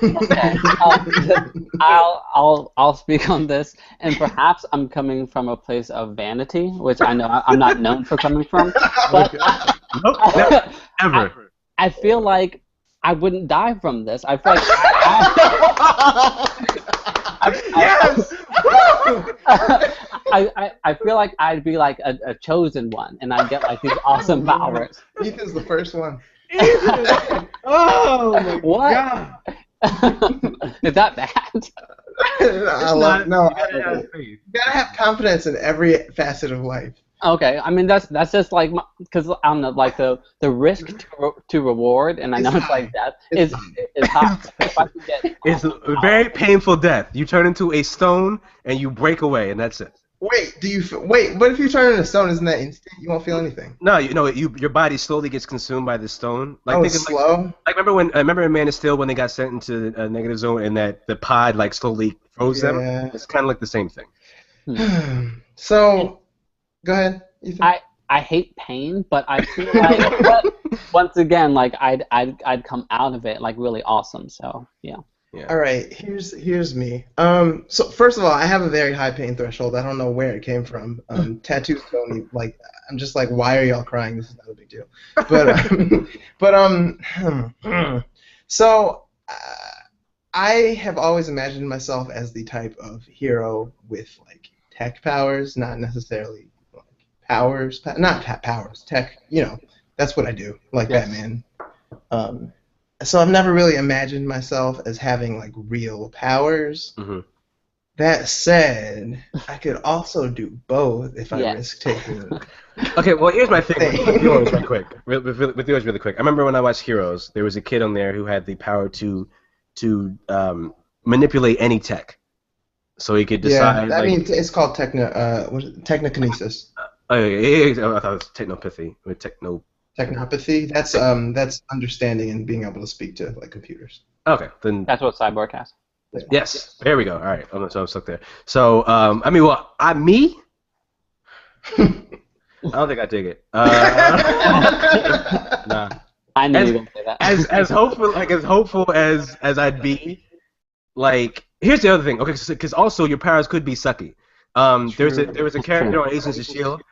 Okay. I'll speak on this, and perhaps I'm coming from a place of vanity, which I know I'm not known for coming from, but
Nope, never.
I feel like I wouldn't die from this. I feel like
Yes.
I feel like I'd be like a chosen one, and I'd get like these awesome powers.
Ethan's the first one.
Oh my
What?
God.
Is that bad?
No,
You gotta have faith.
you gotta have confidence in every facet of life.
Okay, I mean that's just like because I don't know, like the risk to reward, and I know it's like death is high. If I could get
It's a very painful death. You turn into a stone and you break away, and that's it.
Wait, wait, what if you turn into stone? Isn't that instant? You won't feel anything.
No, your body slowly gets consumed by the stone. Like
Oh,
think
it's
of,
slow?
like remember in Man of Steel when they got sent into a negative zone and that the pod like slowly froze them.
Yeah.
It's kind of like the same thing.
So, go ahead, Ethan.
I hate pain, but I feel like once again, like I'd come out of it like really awesome. So yeah.
Yeah.
All right, here's me. So first of all, I have a very high pain threshold. I don't know where it came from. Tattoos don't even, like. I'm just like, why are y'all crying? This is not a big deal. So I have always imagined myself as the type of hero with like tech powers, not necessarily like powers, powers, tech. You know, that's what I do, like
Yes.
Batman. So I've never really imagined myself as having like real powers.
Mm-hmm.
That said, I could also do both if I
Yeah.
risk taking.
Okay, well here's my thing with yours real quick. With yours really quick. I remember when I watched Heroes, there was a kid on there who had the power to manipulate any tech, so he could
Yeah,
decide.
I mean it's called technokinesis.
Oh, yeah, I thought it was technopathy or techno.
Technopathy. That's understanding and being able to speak to like computers.
Okay, then
That's what Cyborg has.
yes, there we go. All right, so I'm stuck there. So I mean, well, me. I don't think I dig it. Nah.
I knew you were gonna say that.
As hopeful as I'd be, like here's the other thing. Okay, because also your powers could be sucky. There was a character on Agents of S.H.I.E.L.D.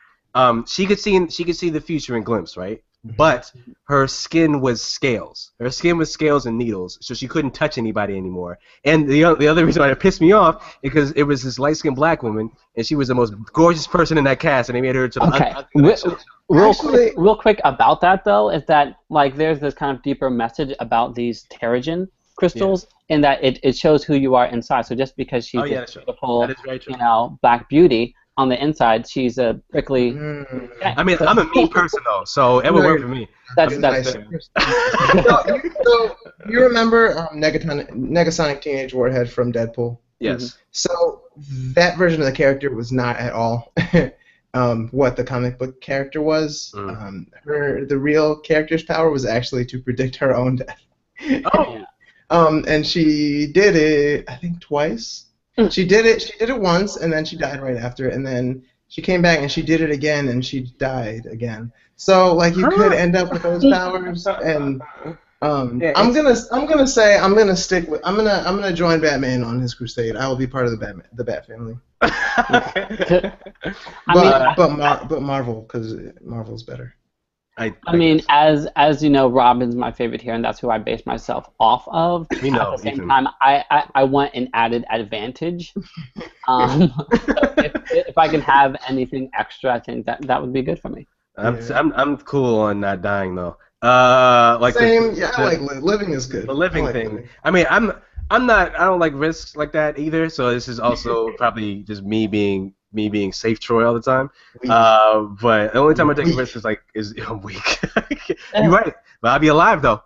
She could see the future in glimpse, right? But her skin was scales. Her skin was scales and needles, so she couldn't touch anybody anymore. And the other reason why it pissed me off is because it was this light-skinned black woman, and she was the most gorgeous person in that cast, and they made her to the
Okay.
Actually-
Real quick about that though is that like there's this kind of deeper message about these Terrigen crystals in that it shows who you are inside. So just because she's
yeah,
a
that's true.
beautiful,
That is very true.
black beauty, on the inside she's a prickly.
I mean, I'm a mean person though, so it would work for me.
That's
Nice.
fair.
So you remember Negasonic Teenage Warhead from Deadpool?
Yes.
So that version of the character was not at all what the comic book character was. The real character's power was actually to predict her own death.
Oh.
Yeah.
And she did it, I think, twice. She did it. She did it once, and then she died right after. And then she came back and she did it again, and she died again. So like you could end up with those powers. And
Yeah,
I'm gonna stick with. I'm gonna join Batman on his crusade. I will be part of the Bat family. But Marvel, because Marvel's better.
I mean, as you know, Robin's my favorite here, and that's who I base myself off of.
We know,
At the same
Ethan.
time, I want an added advantage. So if I can have anything extra, I think that would be good for me.
I'm cool on not dying though. Like
Same, I like living is good.
The living thing. I mean, I don't like risks like that either. So this is also probably just me being safe Troy all the time. But the only time I take a risk is I'm weak. You're right, but I'll be alive though.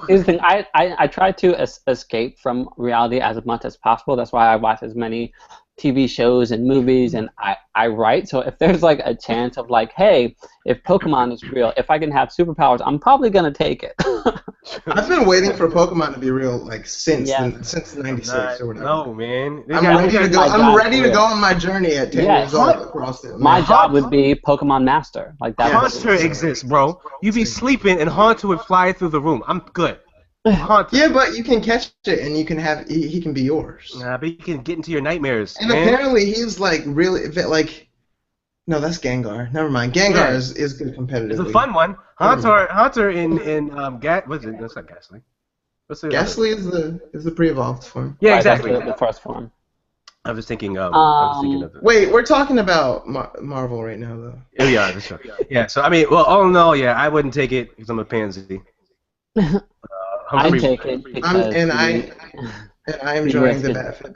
Here's the thing. I try to escape from reality as much as possible. That's why I watch as many TV shows and movies, and I write. So if there's like a chance of like, hey, if Pokemon is real, if I can have superpowers, I'm probably gonna take it.
I've been waiting for Pokemon to be real like since '96 or whatever.
No, man.
I'm ready to go. I'm ready to go on my journey at 10 years old across it.
My job would be Pokemon Master. Like that.
Haunter exists, bro. You be sleeping and Haunter would fly through the room. I'm good. Haunter.
Yeah, but you can catch it and you can have he can be yours.
Nah, but you can get into your nightmares.
And apparently he's like really like. No, that's Gengar. Never mind. Gengar is good competitively.
It's a fun one. Haunter in what's it? That's not Ghastly. What's it?
Ghastly is the pre-evolved form.
Yeah, exactly.
The first form.
I was thinking of the...
Wait, we're talking about Marvel right now, though.
Oh, yeah, that's right. Yeah, so, I mean, well, all in all, yeah, I wouldn't take it because I'm a pansy.
I'd take it because...
I'm enjoying the benefit.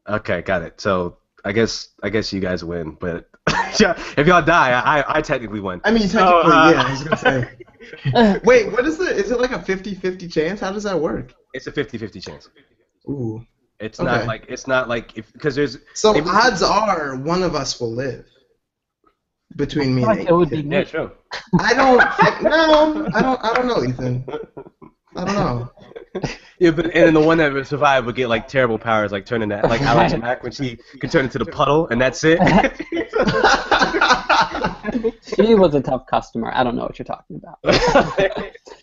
Okay, got it. So, I guess you guys win, but if y'all die, I technically win.
I mean, technically, yeah, I was going to say. Wait, what is it like a 50-50 chance? How does that work?
It's a 50-50 chance.
Ooh.
It's not like because there's
odds are one of us will live between me and Ethan.
Yeah, true.
I don't know, Ethan. I don't know.
Yeah, but and then the one that would survive would get like terrible powers, like turning that like Alex Mack when she could turn into the puddle, and that's it.
She was a tough customer. I don't know what you're talking about.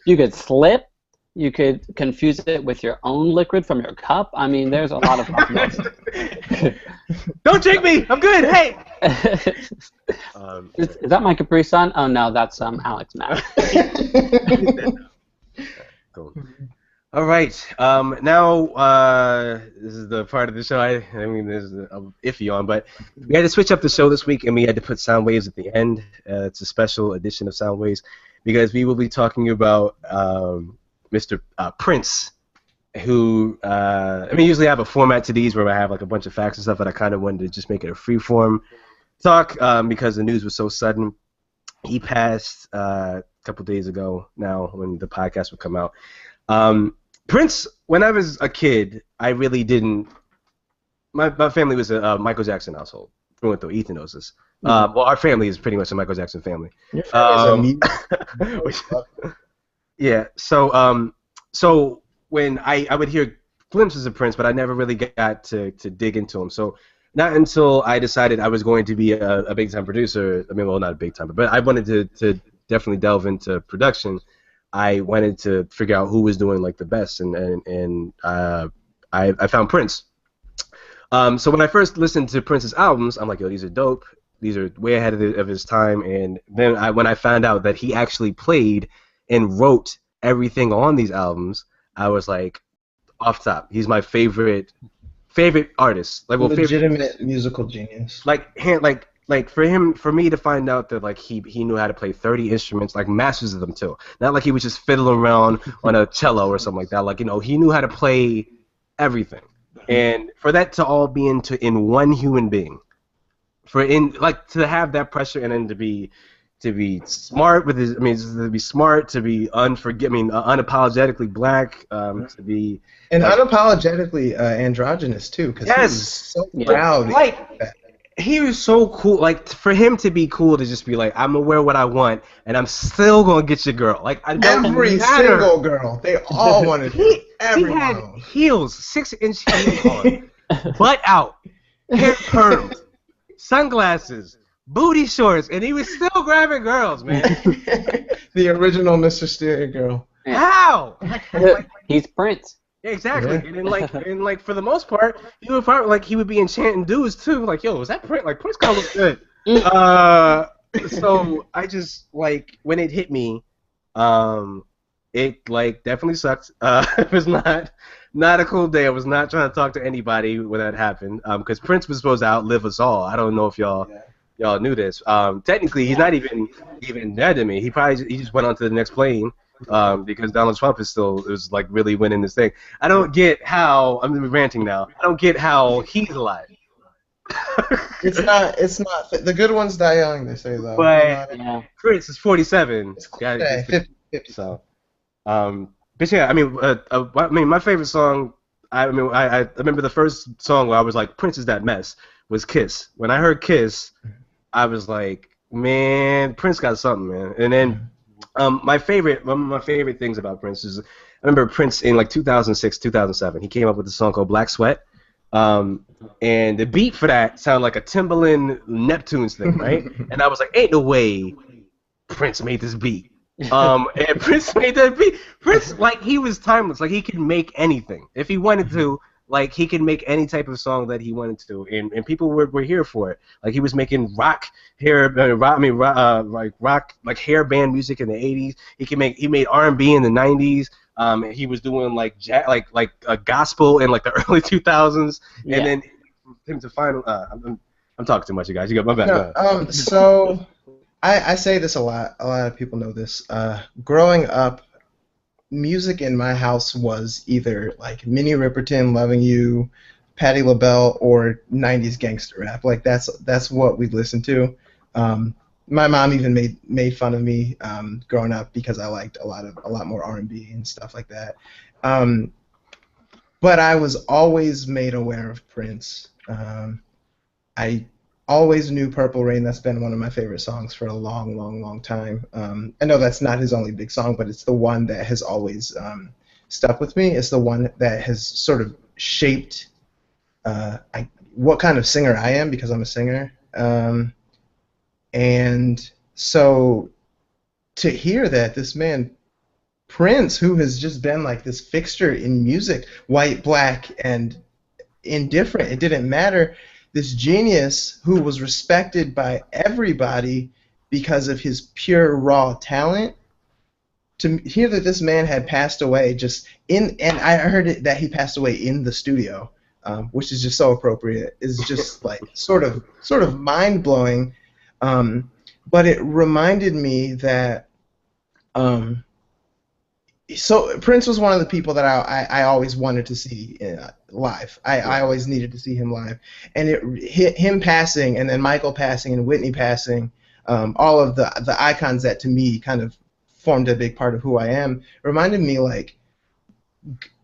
You could slip. You could confuse it with your own liquid from your cup. I mean, there's a lot of possibilities.
Don't drink me! I'm good! Hey!
Is that my Capri Sun? Oh, no, that's Alex Mack.
Cool. All right. Now, this is the part of the show I mean, there's iffy on, but we had to switch up the show this week, and we had to put sound waves at the end. It's a special edition of sound waves because we will be talking about Mr. Prince, who I mean, usually I have a format to these where I have like a bunch of facts and stuff, but I kind of wanted to just make it a free-form talk because the news was so sudden. He passed a couple days ago now when the podcast would come out. Prince, when I was a kid, I really didn't. My family was a Michael Jackson household. Through and through. Ethan knows this. Well, our family is pretty much a Michael Jackson family. Yeah. So when I would hear glimpses of Prince, but I never really got to dig into him. So not until I decided I was going to be a big time producer. I mean, well, not a big time, but I wanted to definitely delve into production. I wanted to figure out who was doing like the best, and I found Prince. So when I first listened to Prince's albums, I'm like, yo, these are dope. These are way ahead of his time. And then when I found out that he actually played and wrote everything on these albums, I was like, off top, he's my favorite artist. Like, well,
legitimate musical genius.
Like for me to find out that like he knew how to play 30 instruments, like masters of them too. Not like he was just fiddling around on a cello or something like that. Like, you know, he knew how to play everything. And for that to all be in one human being, to have that pressure and then to be smart with his, I mean, to be smart, to be unapologetically black, to be
unapologetically androgynous too, because he was so proud.
He was so cool. Like, for him to be cool to just be like, I'm gonna wear what I want, and I'm still gonna get your girl. Like,
every single girl, they all wanted.
He
Every one
had
of them.
heels, 6-inch heels on, butt out, hair permed, sunglasses, booty shorts, and he was still grabbing girls, man.
The original Mr. Stereo Girl.
Yeah.
How?
He's Prince.
Yeah, exactly.
Yeah.
And then for the most part, he would be enchanting dudes too. Like, yo, is that Prince? Like, Prince kind of looks good. So I just when it hit me, it definitely sucked. It was not a cool day. I was not trying to talk to anybody when that happened. Because Prince was supposed to outlive us all. I don't know if y'all knew this. Technically, he's not even dead to me. He just went on to the next plane. Because Donald Trump is really winning this thing. I don't get how I'm ranting now. I don't get how he's alive.
It's not the good ones die young, they say though.
But
Yeah.
Prince is 47.
It's cool today, 50.
So, but yeah, I mean, my favorite song. I remember the first song where I was like, Prince is that mess, was Kiss. When I heard Kiss, I was like, man, Prince got something, man. And then one of my favorite things about Prince is I remember Prince in 2006, 2007. He came up with a song called Black Sweat, and the beat for that sounded like a Timbaland Neptunes thing, right? And I was like, ain't no way Prince made this beat. And Prince made that beat. Prince, he was timeless. He could make anything if he wanted to. He could make any type of song that he wanted to, and people were here for it. He was making rock hair band music in the 80s. He made R&B in the 90s. He was doing a gospel in the early 2000s,
Yeah.
and then him to final. I'm talking too much, you guys. You got my back.
No, so I say this a lot. A lot of people know this. Growing up, music in my house was either Minnie Riperton, Loving You, Patti LaBelle, or 90s gangster rap. That's what we listened to. My mom even made fun of me growing up because I liked a lot more R&B and stuff like that. But I was always made aware of Prince. I always knew Purple Rain. That's been one of my favorite songs for a long, long, long time. I know that's not his only big song, but it's the one that has always stuck with me. It's the one that has sort of shaped what kind of singer I am, because I'm a singer. And so to hear that this man, Prince, who has just been this fixture in music, white, black, and indifferent, it didn't matter, this genius who was respected by everybody because of his pure raw talent, to hear that this man had passed away and I heard that he passed away in the studio, which is just so appropriate, is just sort of mind-blowing. But it reminded me that so Prince was one of the people that I always wanted to see live. I always needed to see him live, and him passing, and then Michael passing, and Whitney passing, all of the icons that to me kind of formed a big part of who I am, reminded me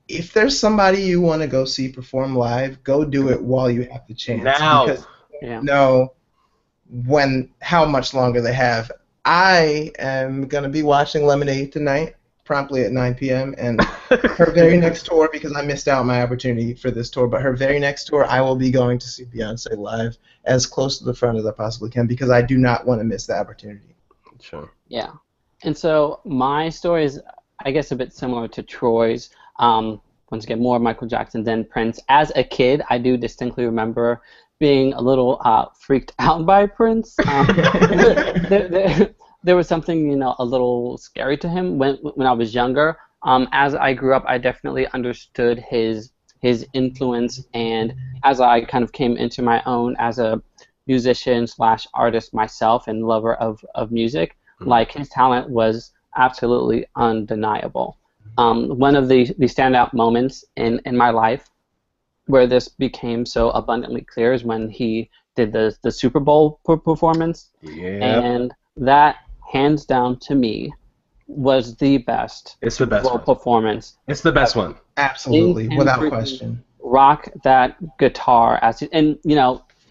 if there's somebody you want to go see perform live, go do it while you have the chance.
Now.
Because you know how much longer they have. I am going to be watching Lemonade tonight, promptly at 9 p.m. and her very next tour, because I missed out my opportunity for this tour, but her very next tour I will be going to see Beyonce live as close to the front as I possibly can, because I do not want to miss the opportunity.
Sure.
Yeah. And so my story is, I guess, a bit similar to Troy's. Once again, more Michael Jackson than Prince. As a kid, I do distinctly remember being a little freaked out by Prince. There was something, a little scary to him when I was younger. As I grew up, I definitely understood his influence, and as I kind of came into my own as a musician / artist myself and lover of music, his talent was absolutely undeniable. One of the standout moments in my life where this became so abundantly clear is when he did the Super Bowl performance.
Yeah.
And that, hands down to me, was the best
It's the best
Bowl
one.
performance.
It's the best one.
Absolutely,
He can
without
freaking
question.
Rock that guitar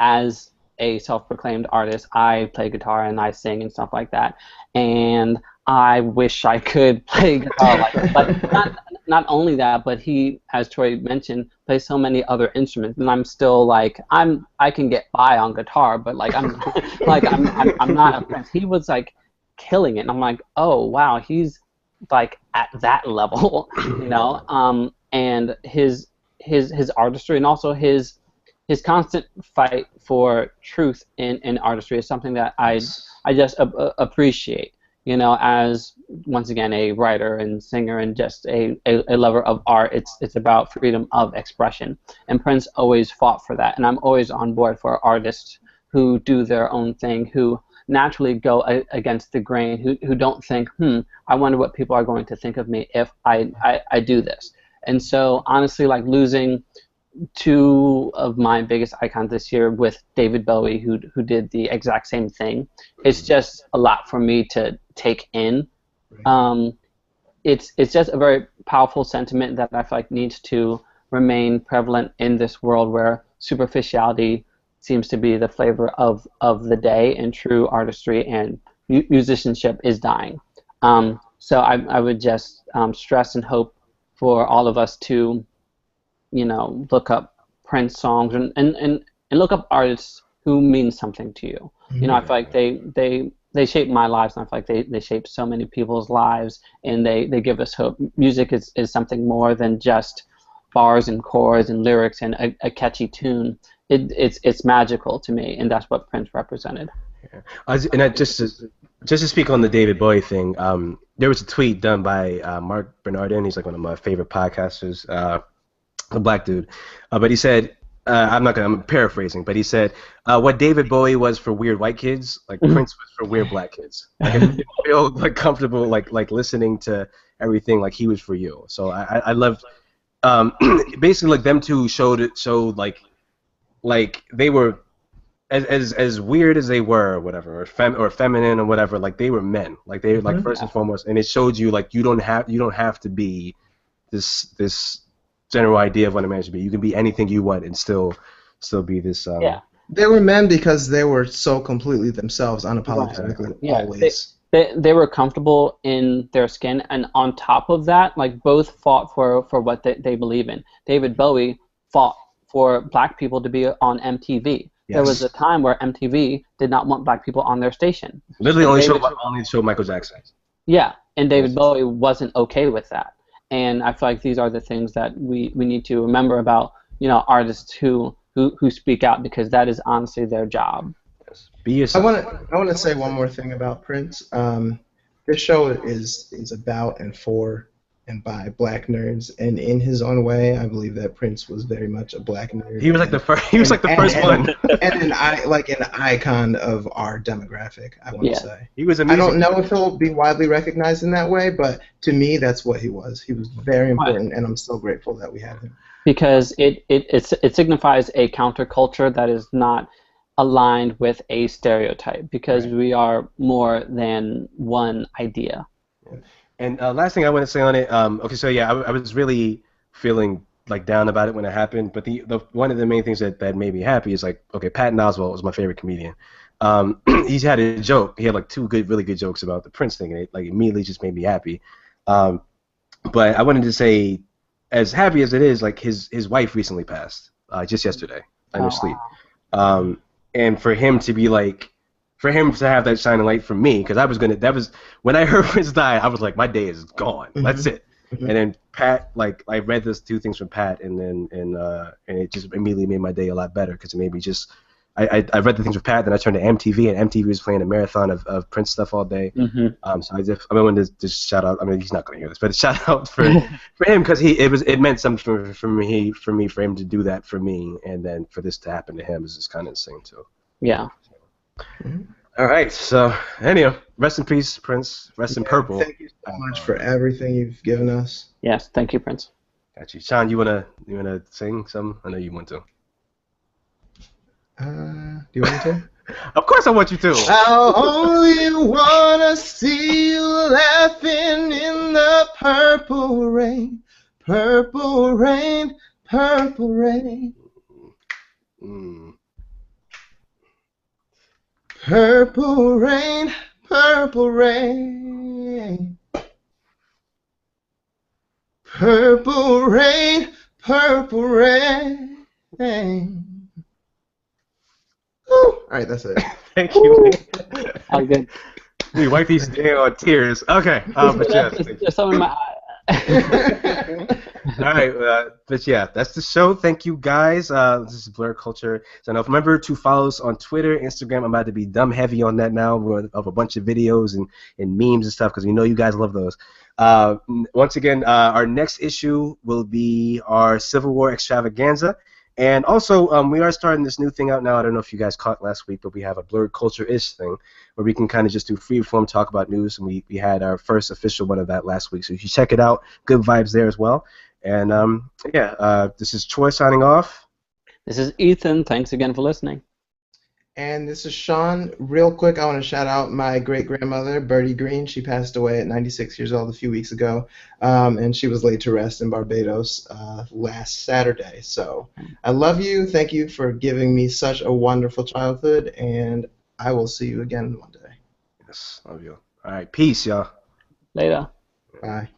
as a self-proclaimed artist, I play guitar and I sing and stuff like that. And I wish I could play guitar like not only that, but he, as Troy mentioned, plays so many other instruments, and I'm still like I can get by on guitar, but like I'm not a Prince. He was like killing it, and I'm like, oh wow, he's like at that level, you know. And his artistry, and also his constant fight for truth in artistry is something that I just appreciate. You know, as once again a writer and singer and just a lover of art, it's about freedom of expression, and Prince always fought for that, and I'm always on board for artists who do their own thing, who naturally go against the grain, who don't think, I wonder what people are going to think of me if I do this. And so honestly, like losing two of my biggest icons this year with David Bowie, who did the exact same thing, it's just a lot for me to take in. It's just a very powerful sentiment that I feel like needs to remain prevalent in this world where superficiality seems to be the flavor of the day, and true artistry and musicianship is dying. So I would just stress and hope for all of us to, you know, look up Prince songs and look up artists who mean something to you. You know, I feel like they shape my lives, and I feel like they shape so many people's lives, and they give us hope. Music is something more than just bars and chords and lyrics and a catchy tune. It's magical to me, and that's what Prince represented.
Yeah. Just to speak on the David Bowie thing, there was a tweet done by Mark Bernardin. He's like one of my favorite podcasters, a black dude. But he said, I'm paraphrasing, but he said, what David Bowie was for weird white kids, like Prince was for weird black kids. Like, if you didn't feel like comfortable, like listening to everything, like he was for you. So I loved, basically, like them two showed like they were as weird as they were, or whatever, or feminine or whatever. Like they were men. Like they like first and foremost, and it showed you like you don't have to be this general idea of what a man should be. You can be anything you want and still be this.
They were men because they were so completely themselves, unapologetically, always.
They were comfortable in their skin, and on top of that, like both fought for what they believe in. David Bowie fought for black people to be on MTV. Yes. There was a time where MTV did not want black people on their station.
Literally only showed Michael Jackson.
Yeah, and David Bowie wasn't okay with that. And I feel like these are the things that we need to remember about, you know, artists who speak out, because that is honestly their job.
Yes. Be yourself.
I want to say one more thing about Prince. This show is about and for and by black nerds, and in his own way, I believe that Prince was very much a black nerd.
He was like the first. He was like the first one,
and an icon of our demographic. I want to say
he was amazing.
I don't know if he'll be widely recognized in that way, but to me, that's what he was. He was very important, and I'm so grateful that we have him.
Because it signifies a counterculture that is not aligned with a stereotype, because we are more than one idea.
Yeah. And last thing I want to say on it, okay, so yeah, I was really feeling like down about it when it happened, but the one of the main things that made me happy is like, okay, Patton Oswalt was my favorite comedian. He's had a joke. He had like two really good jokes about the Prince thing, and it like immediately just made me happy. But I wanted to say, as happy as it is, like his wife recently passed just yesterday in her sleep, and for him to be like. For him to have that shining light from me, because that was when I heard Prince die, I was like, my day is gone. That's it. And then Pat, like I read those two things from Pat, and it just immediately made my day a lot better, because it made me just. I read the things with Pat, then I turned to MTV, and MTV was playing a marathon of Prince stuff all day. So I wanted to just shout out. I mean, he's not going to hear this, but shout out for him, because it meant something for me for him to do that for me, and then for this to happen to him is just kind of insane too.
Yeah.
All right, so anyhow, rest in peace, Prince. Rest in purple.
Thank you so much for everything you've given us.
Yes, thank you, Prince.
Got you, Sean. You wanna sing some? I know you want to.
Do you want me to?
Of course, I want you to.
I only wanna see you laughing in the purple rain, purple rain, purple rain. Purple rain, purple rain. Purple rain, purple rain. Woo. All right, that's it.
Thank you.
All good.
We wipe these damn tears. Okay, but yes.
There's some in my eye.
All right, but yeah, that's the show. Thank you guys. This is Blerd Culture. So now remember to follow us on Twitter, Instagram. I'm about to be dumb heavy on that now of a bunch of videos and memes and stuff because we know you guys love those. Once again, our next issue will be our Civil War extravaganza. And also, we are starting this new thing out now. I don't know if you guys caught last week, but we have a Blerd Culture-ish thing where we can kind of just do free-form talk about news. And we had our first official one of that last week. So you should check it out. Good vibes there as well. And, this is Troy signing off.
This is Ethan. Thanks again for listening.
And this is Sean. Real quick, I want to shout out my great-grandmother, Bertie Green. She passed away at 96 years old a few weeks ago, and she was laid to rest in Barbados last Saturday. So I love you. Thank you for giving me such a wonderful childhood, and I will see you again one day.
Yes, love you. All right, peace, y'all.
Later.
Bye.